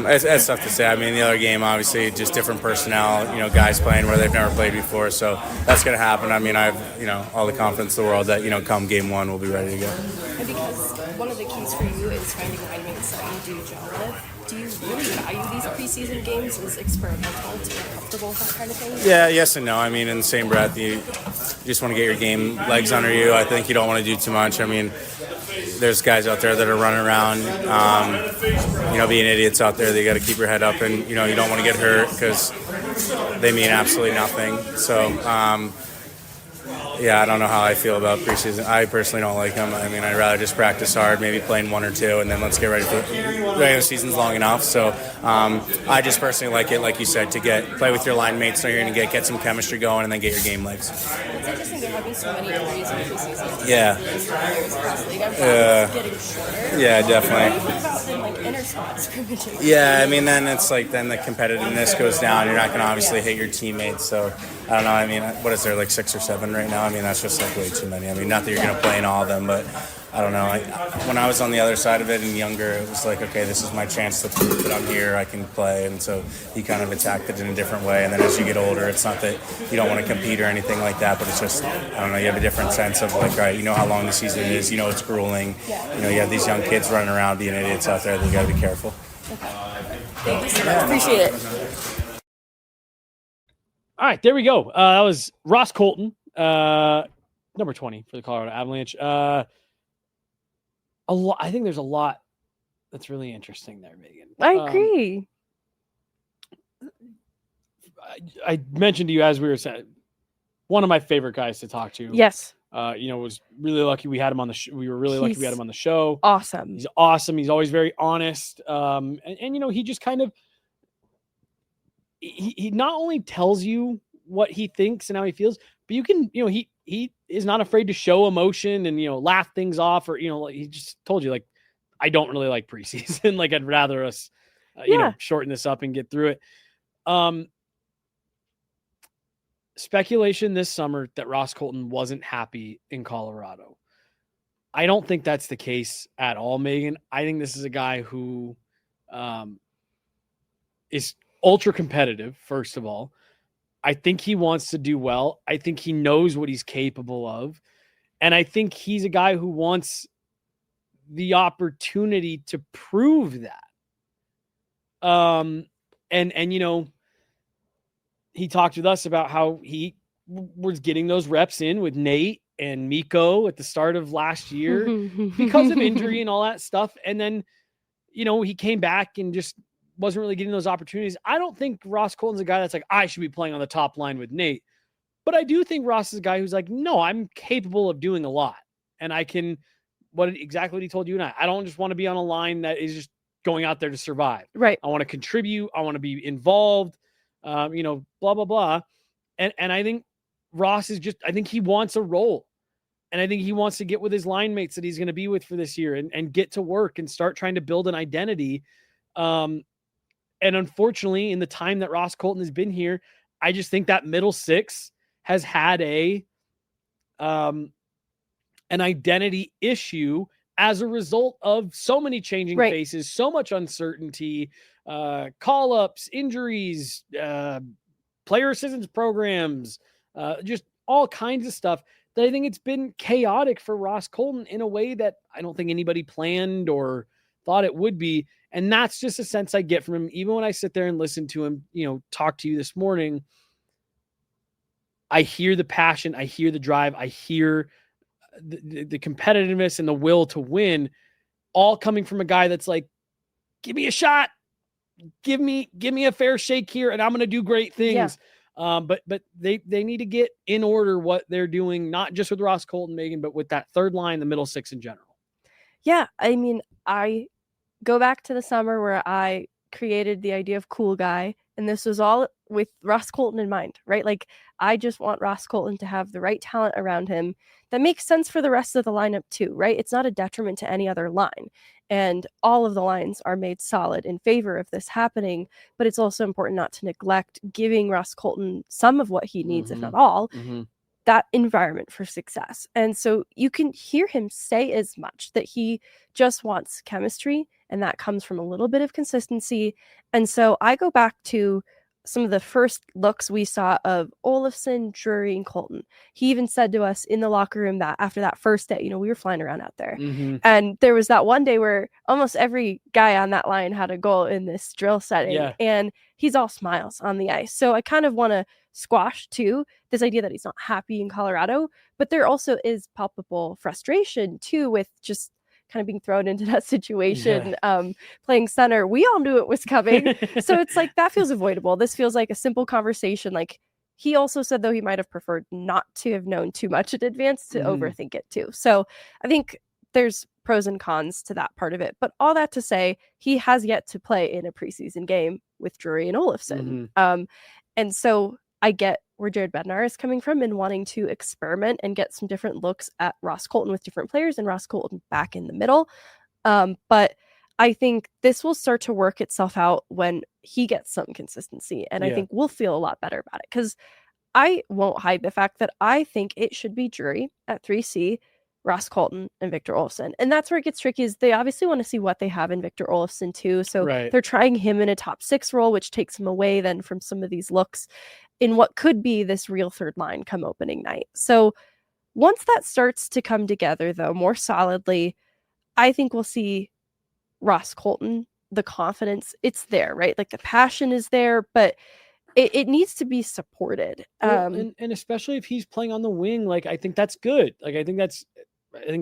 E: it's tough to say. I mean, the other game, obviously, just different personnel, guys playing where they've never played before. So that's going to happen. I mean, I have, all the confidence in the world that, come game one, we'll be ready to go.
D: And because one of the keys for you is finding line mates that you do gel with, do you really value these preseason games as experimental to get comfortable with that kind of thing?
E: Yeah, yes and no. I mean, in the same breath, you just want to get your game legs under you. I think you don't want to do too much. I mean, there's guys out there that are running around, being idiots out there. They got to keep your head up, and you don't want to get hurt because they mean absolutely nothing. So, I don't know how I feel about preseason. I personally don't like them. I mean, I'd rather just practice hard, maybe playing one or two, and then let's get ready for regular season's long enough. So I just personally like it, like you said, to play with your line mates, so you're going to get some chemistry going, and then get your game legs.
D: It's interesting there have been so many injuries in preseason.
E: Yeah.
D: Players across the league. Getting shorter.
E: Yeah, definitely.
D: What about the inter-squad scrimmaging?
E: Yeah, I mean, then it's like then the competitiveness goes down. You're not going to obviously hit your teammates. So I don't know. I mean, what is there, like 6 or 7 right now? I mean, that's just like way too many. I mean, not that you're going to play in all of them, but I don't know. When I was on the other side of it and younger, it was like, okay, this is my chance to prove that I'm here, I can play. And so you kind of attacked it in a different way. And then as you get older, it's not that you don't want to compete or anything like that, but it's just, I don't know, you have a different sense of like, all right, you know how long the season is, it's grueling. You have these young kids running around being idiots out there that you got to be careful.
D: Thank you so much. Appreciate it.
A: All right, there we go. That was Ross Colton, number 20 for the Colorado Avalanche. I think there's a lot that's really interesting there, Megan.
C: I agree.
A: I mentioned to you as we were saying, one of my favorite guys to talk to.
C: Yes.
A: Was really lucky we had him on the we were really lucky we had him on the show.
C: Awesome.
A: He's awesome. He's always very honest. And he just kind of he not only tells you what he thinks and how he feels, but you can, he is not afraid to show emotion and, laugh things off, or, he just told you, like, I don't really like preseason. Like, I'd rather us, shorten this up and get through it. Speculation this summer that Ross Colton wasn't happy in Colorado. I don't think that's the case at all, Megan. I think this is a guy who is ultra competitive, first of all. I think he wants to do well. I think he knows what he's capable of. And I think he's a guy who wants the opportunity to prove that. He talked with us about how he was getting those reps in with Nate and Mikko at the start of last year because of injury and all that stuff. And then, he came back and just wasn't really getting those opportunities. I don't think Ross Colton's a guy that's like, I should be playing on the top line with Nate. But I do think Ross is a guy who's like, no, I'm capable of doing a lot. And I can, exactly what he told you and I don't just want to be on a line that is just going out there to survive.
C: Right.
A: I want to contribute. I want to be involved, blah, blah, blah. And I think Ross is I think he wants a role. And I think he wants to get with his line mates that he's going to be with for this year and get to work and start trying to build an identity. And unfortunately, in the time that Ross Colton has been here, I just think that middle six has had an identity issue as a result of so many changing faces, so much uncertainty, call-ups, injuries, player assistance programs, just all kinds of stuff that I think it's been chaotic for Ross Colton in a way that I don't think anybody planned or thought it would be. And that's just a sense I get from him. Even when I sit there and listen to him, talk to you this morning, I hear the passion, I hear the drive, I hear the competitiveness and the will to win, all coming from a guy that's like, give me a shot, give me a fair shake here, and I'm going to do great things. Yeah. But they need to get in order what they're doing, not just with Ross Colton, Megan, but with that third line, the middle six in general.
C: Yeah, I mean, I go back to the summer where I created the idea of cool guy, and this was all with Ross Colton in mind, right? Like, I just want Ross Colton to have the right talent around him that makes sense for the rest of the lineup too, right? It's not a detriment to any other line, and all of the lines are made solid in favor of this happening, but it's also important not to neglect giving Ross Colton some of what he needs, if not all, that environment for success. And so you can hear him say as much that he just wants chemistry, and that comes from a little bit of consistency. And so I go back to some of the first looks we saw of Olofsson, Drury, and Colton. He even said to us in the locker room that after that first day, we were flying around out there.
A: Mm-hmm.
C: And there was that one day where almost every guy on that line had a goal in this drill setting.
A: Yeah.
C: And he's all smiles on the ice. So I kind of want to squash, too, this idea that he's not happy in Colorado. But there also is palpable frustration, too, with just kind of being thrown into that situation, playing center. We all knew it was coming. So it's like, that feels avoidable. This feels like a simple conversation. Like, he also said, though, he might have preferred not to have known too much in advance to overthink it too. So I think there's pros and cons to that part of it. But all that to say, he has yet to play in a preseason game with Drury and Olofsson. And so I get where Jared Bednar is coming from and wanting to experiment and get some different looks at Ross Colton with different players and Ross Colton back in the middle. But I think this will start to work itself out when he gets some consistency. And I think we'll feel a lot better about it, because I won't hide the fact that I think it should be Drury at 3C, Ross Colton, and Victor Olofsson. And that's where it gets tricky, is they obviously want to see what they have in Victor Olofsson too. So they're trying him in a top 6 role, which takes him away then from some of these looks in what could be this real third line come opening night. So once that starts to come together, though, more solidly, I think we'll see Ross Colton, the confidence, it's there, right? Like, the passion is there, but it needs to be supported.
A: And especially if he's playing on the wing, like, I think that's good. Like, I think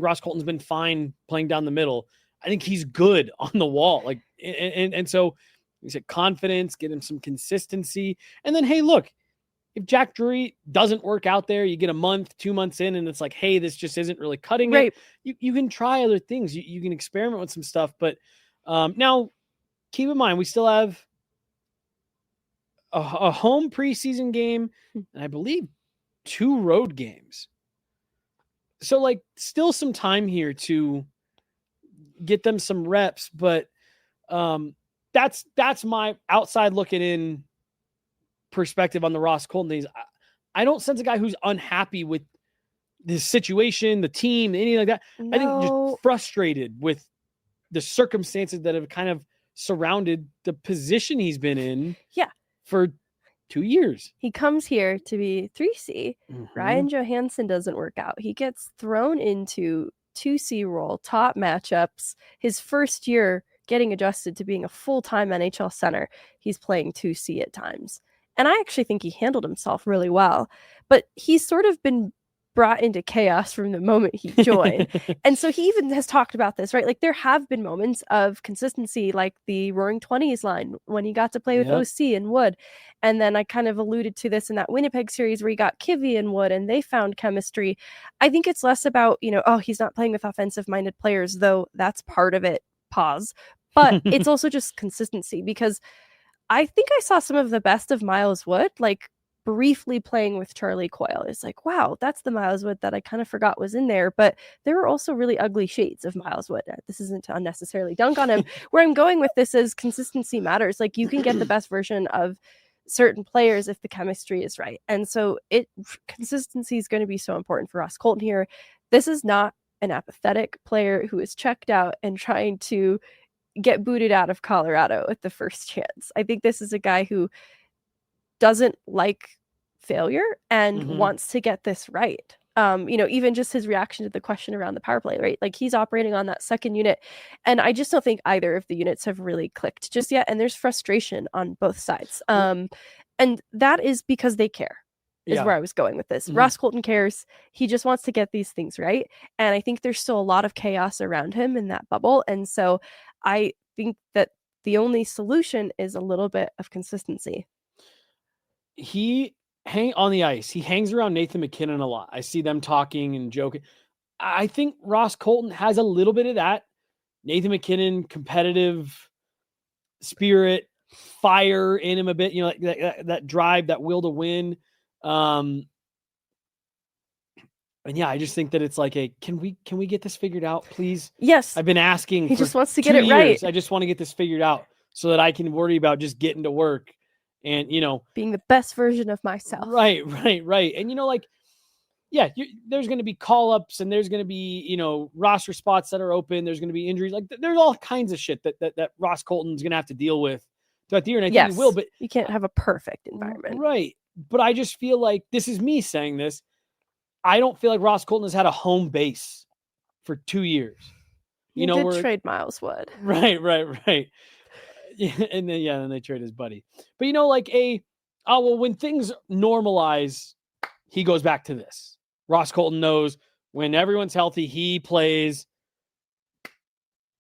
A: Ross Colton's been fine playing down the middle. I think he's good on the wall. Like, and so he said confidence, get him some consistency. And then, hey, look, if Jack Drury doesn't work out there, you get a month, 2 months in, and it's like, hey, this just isn't really cutting it. You can try other things. You can experiment with some stuff. But now, keep in mind, we still have a home preseason game, and I believe 2 road games. So, like, still some time here to get them some reps. But that's my outside looking in perspective on the Ross Colton things. I don't sense a guy who's unhappy with this situation, the team, anything like that.
C: No.
A: I think just frustrated with the circumstances that have kind of surrounded the position he's been in for 2 years.
C: He comes here to be 3C. Ryan Johansson doesn't work out. He gets thrown into 2C role, top matchups. His first year getting adjusted to being a full-time NHL center, he's playing 2C at times. And I actually think he handled himself really well. But he's sort of been brought into chaos from the moment he joined. And so he even has talked about this, right? Like, there have been moments of consistency, like the Roaring 20s line when he got to play with OC and Wood. And then I kind of alluded to this in that Winnipeg series where he got Kivy and Wood and they found chemistry. I think it's less about, he's not playing with offensive-minded players, though that's part of it. Pause. But it's also just consistency, because I think I saw some of the best of Miles Wood, like, briefly playing with Charlie Coyle. It's like, wow, that's the Miles Wood that I kind of forgot was in there. But there were also really ugly shades of Miles Wood. This isn't to unnecessarily dunk on him. Where I'm going with this is consistency matters. Like, you can get the best version of certain players if the chemistry is right. And so consistency is going to be so important for Ross Colton here. This is not an apathetic player who is checked out and trying to get booted out of Colorado at the first chance. I think this is a guy who doesn't like failure and wants to get this right. Even just his reaction to the question around the power play, right? Like, he's operating on that second unit. And I just don't think either of the units have really clicked just yet. And there's frustration on both sides. And that is because they care. Is where I was going with this. Ross Colton cares. He just wants to get these things right. And I think there's still a lot of chaos around him in that bubble. And so I think that the only solution is a little bit of consistency.
A: He on the ice. He hangs around Nathan MacKinnon a lot. I see them talking and joking. I think Ross Colton has a little bit of that. Nathan MacKinnon, competitive spirit, fire in him a bit, like that drive, that will to win. And yeah, I just think that it's like can we get this figured out, please?
C: Yes.
A: I've been asking.
C: He just wants to get it right.
A: I just want to get this figured out so that I can worry about just getting to work and,
C: being the best version of myself.
A: Right. And, there's going to be call-ups and there's going to be, roster spots that are open. There's going to be injuries. Like, there's all kinds of shit that Ross Colton's going to have to deal with throughout the year, and I think
C: Yes,
A: he will, but
C: you can't have a perfect environment.
A: right. But I just feel like, this is me saying this, I don't feel like Ross Colton has had a home base for 2 years.
C: You did trade Miles Wood.
A: Right. Yeah, and then they trade his buddy. But like when things normalize, he goes back to this. Ross Colton knows when everyone's healthy, he plays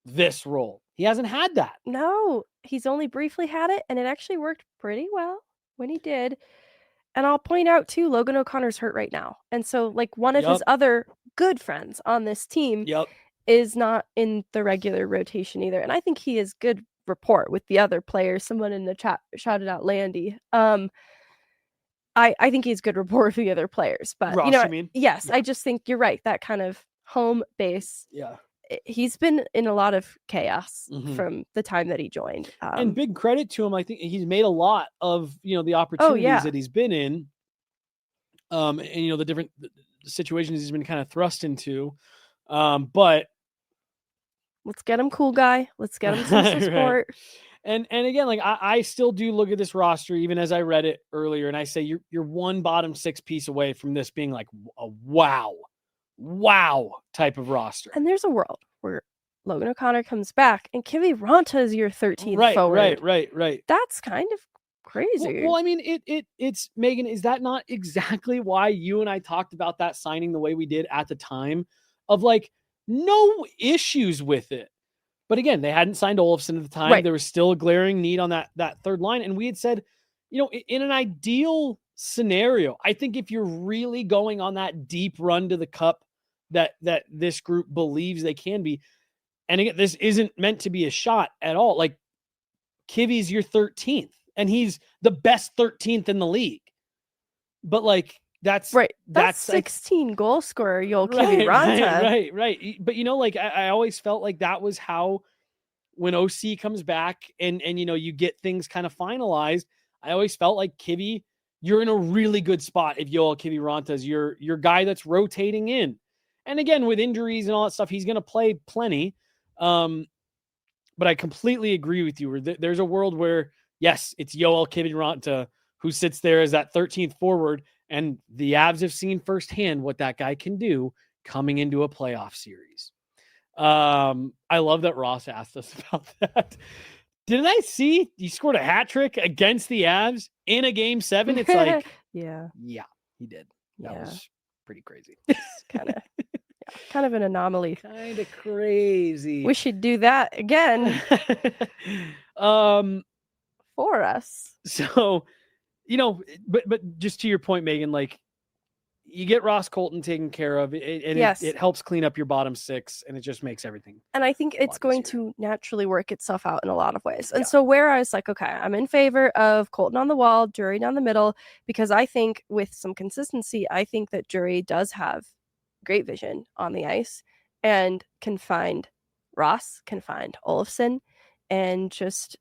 A: this role. He hasn't had that.
C: No, he's only briefly had it, and it actually worked pretty well when he did. And I'll point out too, Logan O'Connor's hurt right now. And so like one of his other good friends on this team is not in the regular rotation either. And I think he has good rapport with the other players. Someone in the chat shouted out Landy. I think he's good rapport with the other players. But
A: Ross, you mean?
C: Yes, I just think you're right. That kind of home base.
A: Yeah.
C: He's been in a lot of chaos from the time that he joined.
A: And big credit to him. I think he's made a lot of, the opportunities that he's been in. And, the different situations he's been kind of thrust into. But
C: let's get him, cool guy. Let's get him some support.
A: Right. And again, like I still do look at this roster, even as I read it earlier, and I say you're one bottom 6 piece away from this being like a wow type of roster.
C: And there's a world where Logan O'Connor comes back and Kivi Ranta is your 13th forward.
A: Right.
C: That's kind of crazy.
A: Well, I mean, it's Megan, is that not exactly why you and I talked about that signing the way we did at the time, of like no issues with it? But again, they hadn't signed Olofsson at the time. Right. There was still a glaring need on that third line. And we had said, in an ideal scenario, I think if you're really going on that deep run to the cup that this group believes they can be, and again, this isn't meant to be a shot at all. Like, Kivi's your 13th, and he's the best 13th in the league. But like, that's right.
C: That's 16 goal scorer. You'll Kivi Ranta.
A: Right. But like I always felt like that was how, when OC comes back and you get things kind of finalized, I always felt like Kivi, you're in a really good spot if Yoel Kivi Ranta is your guy that's rotating in. And again, with injuries and all that stuff, he's going to play plenty. But I completely agree with you. There's a world where, yes, it's Yoel Kivi Ranta who sits there as that 13th forward, and the Avs have seen firsthand what that guy can do coming into a playoff series. I love that Ross asked us about that. Didn't I see you scored a hat trick against the Avs in a game 7? It's like, yeah, he did. That was pretty crazy.
C: Kind of an anomaly.
A: Kind of crazy.
C: We should do that again. For us.
A: So, but just to your point, Megan, like, you get Ross Colton taken care of, and it helps clean up your bottom 6, and it just makes everything.
C: And I think it's going to naturally work itself out in a lot of ways. And so where I was like, okay, I'm in favor of Colton on the wall, Drury down the middle, because I think with some consistency, I think that Drury does have great vision on the ice and can find Ross, can find Olofsson, and just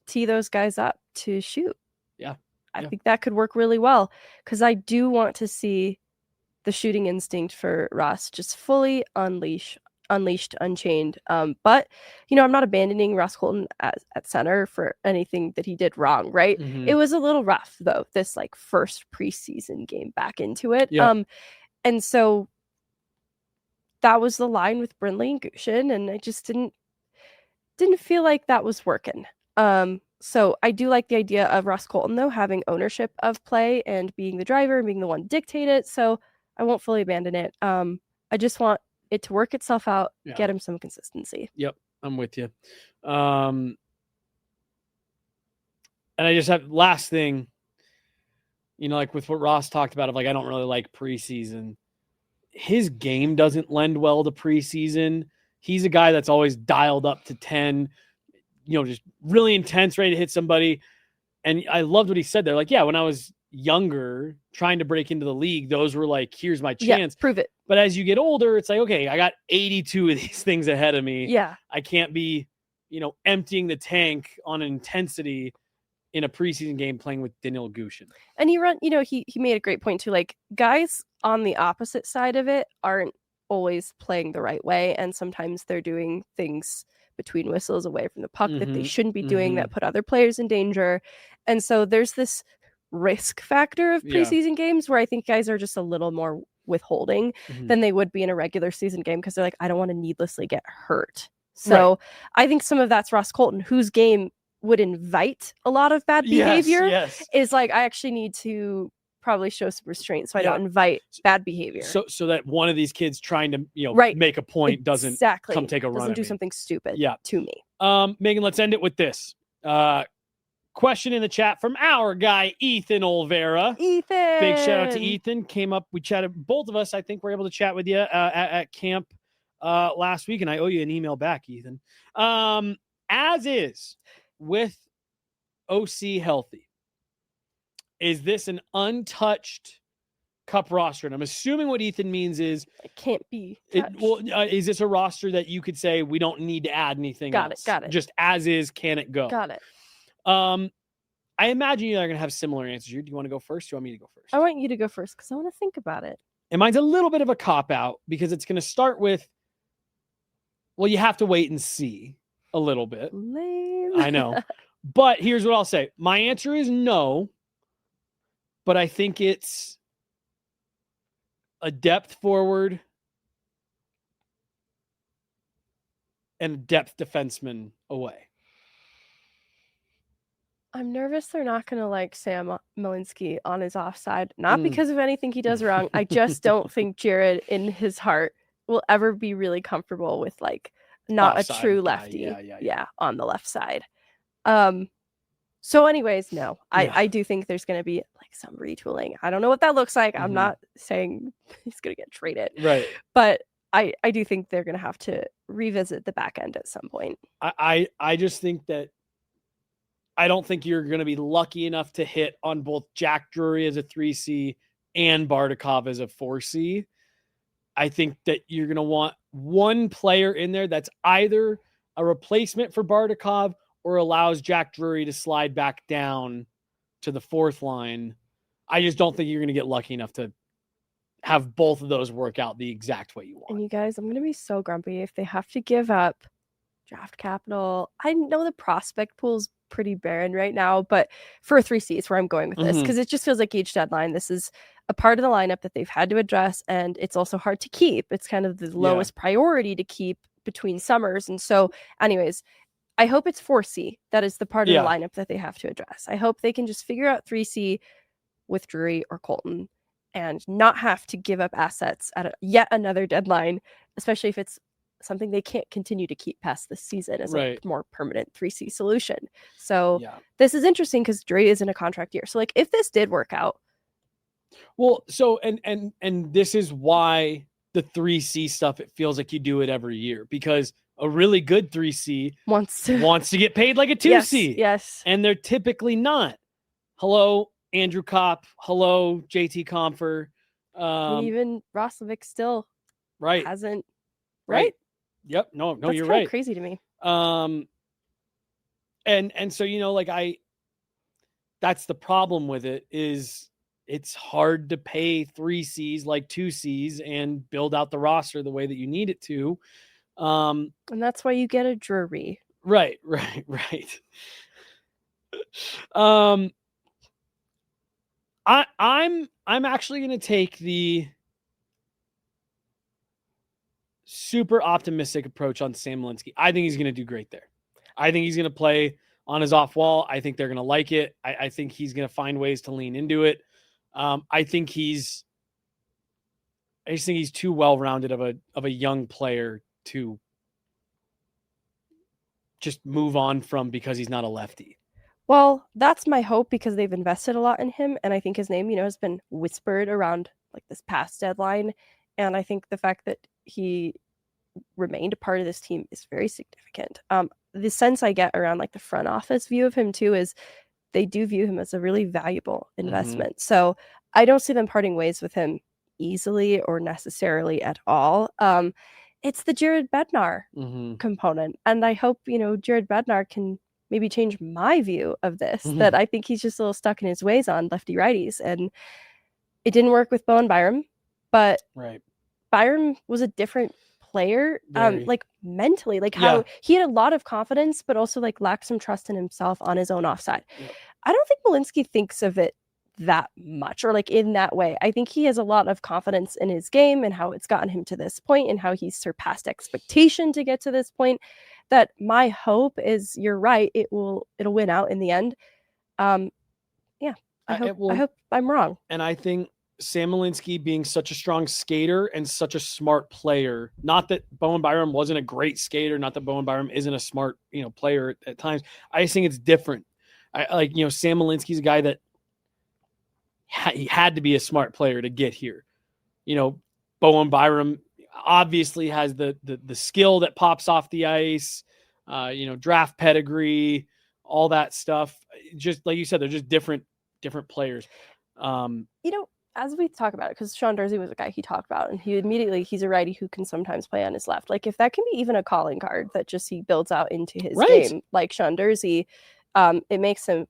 C: tee those guys up to shoot.
A: Yeah.
C: I think that could work really well, because I do want to see the shooting instinct for Ross just fully unleashed, unchained. But, I'm not abandoning Ross Colton at center for anything that he did wrong, right? Mm-hmm. It was a little rough, though, this like first preseason game back into it. Yep. And so that was the line with Brindley and Gushin, and I just didn't feel like that was working. So I do like the idea of Ross Colton, though, having ownership of play and being the driver and being the one to dictate it. So I won't fully abandon it. I just want it to work itself out, get him some consistency.
A: Yep, I'm with you. And I just have last thing, like with what Ross talked about, of like, I don't really like preseason. His game doesn't lend well to preseason. He's a guy that's always dialed up to 10, just really intense, ready to hit somebody. And I loved what he said there. Like, yeah, when I was younger, trying to break into the league, those were like, here's my chance.
C: Prove it.
A: But as you get older, it's like, okay, I got 82 of these things ahead of me.
C: Yeah.
A: I can't be, emptying the tank on intensity in a preseason game playing with Daniil Gushin.
C: And he made a great point too. Like, guys on the opposite side of it aren't always playing the right way. And sometimes they're doing things between whistles away from the puck that they shouldn't be doing that put other players in danger. And so there's this risk factor of preseason games where I think guys are just a little more withholding than they would be in a regular season game because they're like, I don't want to needlessly get hurt. So I think some of that's Ross Colton, whose game would invite a lot of bad behavior, is like, I actually need to probably show some restraint so I don't invite bad behavior.
A: So that one of these kids trying to, make a point doesn't come take a run.
C: Doesn't do something stupid to me.
A: Megan, let's end it with this. Question in the chat from our guy, Ethan Olvera.
C: Ethan!
A: Big shout out to Ethan. Came up, we chatted, both of us, I think, were able to chat with you at camp last week, and I owe you an email back, Ethan. As is with OC healthy, is this an untouched Cup roster? And I'm assuming what Ethan means is
C: it can't be touched.
A: Is this a roster that you could say we don't need to add anything else?
C: Got it.
A: Just as is, can it go?
C: Got it.
A: I imagine you are going to have similar answers here. Do you want to go first? Do you want me to go first?
C: I want you to go first because I want to think about it.
A: And mine's a little bit of a cop-out because it's going to start with, well, you have to wait and see a little bit.
C: Lame.
A: I know. But here's what I'll say. My answer is no, but I think it's a depth forward and a depth defenseman away.
C: I'm nervous they're not going to like Sam Malinsky on his offside. Not because of anything he does wrong. I just don't think Jared in his heart will ever be really comfortable with like not offside, a true lefty. Yeah, on the left side. So anyways, no, I do think there's going to be like some retooling. I don't know what that looks like. I'm not saying he's going to get traded.
A: Right.
C: But I do think they're going to have to revisit the back end at some point.
A: I just think that I don't think you're going to be lucky enough to hit on both Jack Drury as a 3C and Bardakov as a 4C. I think that you're going to want one player in there that's either a replacement for Bardakov or allows Jack Drury to slide back down to the fourth line. I just don't think you're going to get lucky enough to have both of those work out the exact way you want.
C: And you guys, I'm going to be so grumpy if they have to give up draft capital. I know the prospect pool's pretty barren right now, but for a 3C is where I'm going with this because it just feels like each deadline this is a part of the lineup that they've had to address, and it's also hard to keep. It's kind of the lowest priority to keep between summers. And so anyways, I hope it's 4C that is the part of the lineup that they have to address. I hope they can just figure out 3C with Drury or Colton and not have to give up assets at yet another deadline, especially if it's something they can't continue to keep past this season as a more permanent 3C solution. So this is interesting because Drury is in a contract year. So like if this did work out.
A: Well, so and this is why the 3C stuff, it feels like you do it every year because a really good 3C wants to get paid like a 2C.
C: Yes.
A: And they're typically not. Hello, Andrew Kopp. Hello, JT Compher.
C: Even Roslovic still hasn't.
A: Right. Yep. No,
C: that's
A: you're right.
C: Crazy to me.
A: And so, that's the problem with it is it's hard to pay 3Cs like 2Cs and build out the roster the way that you need it to.
C: And that's why you get a Drury.
A: Right. I'm actually going to take the super optimistic approach on Sam Malinsky. I think he's going to do great there. I think he's going to play on his off wall. I think they're going to like it. I think he's going to find ways to lean into it. I just think he's too well-rounded of a young player to just move on from because he's not a lefty.
C: Well, that's my hope because they've invested a lot in him. And I think his name, has been whispered around like this past deadline. And I think the fact that he remained a part of this team is very significant. The sense I get around like the front office view of him too is they do view him as a really valuable investment. So I don't see them parting ways with him easily or necessarily at all. It's the Jared Bednar component. And I hope, Jared Bednar can maybe change my view of this, that I think he's just a little stuck in his ways on lefty righties. And it didn't work with Bowen Byram, but Byram was a different player,
A: Very.
C: like mentally, like how he had a lot of confidence, but also like lacked some trust in himself on his own offside.
A: Yep.
C: I don't think Malinsky thinks of it that much or like in that way. I think he has a lot of confidence in his game and how it's gotten him to this point and how he's surpassed expectation to get to this point. That my hope is, you're right, it'll win out in the end. I hope I'm wrong.
A: And I think Sam Malinsky being such a strong skater and such a smart player, not that Bowen Byram wasn't a great skater, not that Bowen Byram isn't a smart, player at times. I just think it's different. Sam Malinsky's a guy that he had to be a smart player to get here. Bowen Byram obviously has the skill that pops off the ice, draft pedigree, all that stuff. Just like you said, they're just different players.
C: As we talk about it, because Sean Durzi was a guy he talked about, and he's a righty who can sometimes play on his left. Like if that can be even a calling card that just he builds out into his game, like Sean Durzi, it makes him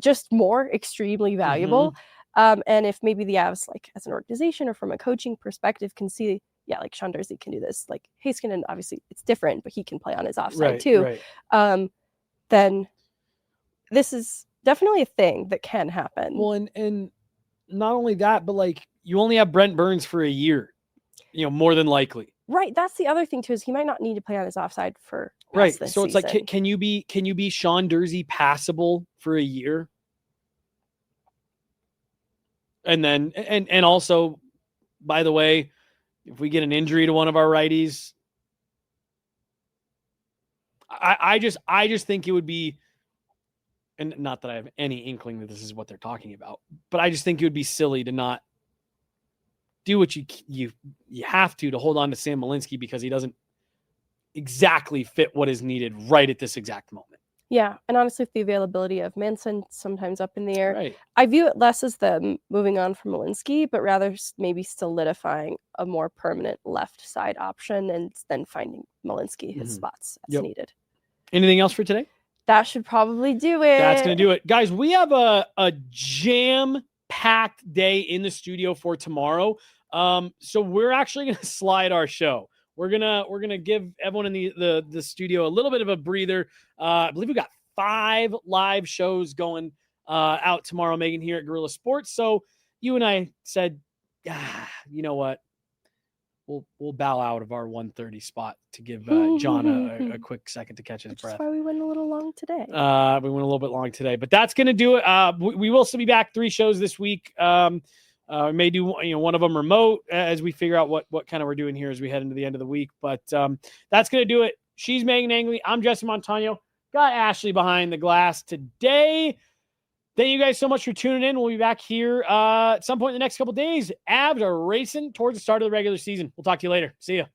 C: just more extremely valuable. And if maybe the Avs, like as an organization or from a coaching perspective, can see, like Sean Durzi can do this, like Heiskanen, obviously it's different, but he can play on his offside too. Right. Then this is definitely a thing that can happen.
A: Well, and not only that, but like you only have Brent Burns for a year, more than likely.
C: Right. That's the other thing too, is he might not need to play on his offside for
A: this
C: So
A: season. It's like, can you be Sean Durzi passable for a year? And then, and also, by the way, if we get an injury to one of our righties, I just think it would be, and not that I have any inkling that this is what they're talking about, but I just think it would be silly to not do what you have to hold on to Sam Malinsky because he doesn't exactly fit what is needed right at this exact moment.
C: Yeah, and honestly, with the availability of Manson sometimes up in the air,
A: right.
C: I view it less as them moving on from Malinsky, but rather maybe solidifying a more permanent left side option and then finding Malinsky his spots as needed. Anything else for today? That should probably do it. That's going to do it. Guys, we have a jam-packed day in the studio for tomorrow. So we're actually going to slide our show. We're gonna give everyone in the studio a little bit of a breather. I believe we got 5 live shows going out tomorrow, Megan, here at Guerilla Sports. So you and I said, you know what? We'll bow out of our 1:30 spot to give John a quick second to catch his breath. That's why we went a little long today. We went a little bit long today, but that's gonna do it. We will still be back 3 shows this week. We may do one of them remote as we figure out what kind of we're doing here as we head into the end of the week. But that's going to do it. She's Meghan Angley. I'm Jesse Montano. Got Ashley behind the glass today. Thank you guys so much for tuning in. We'll be back here at some point in the next couple of days. Avs are racing towards the start of the regular season. We'll talk to you later. See ya.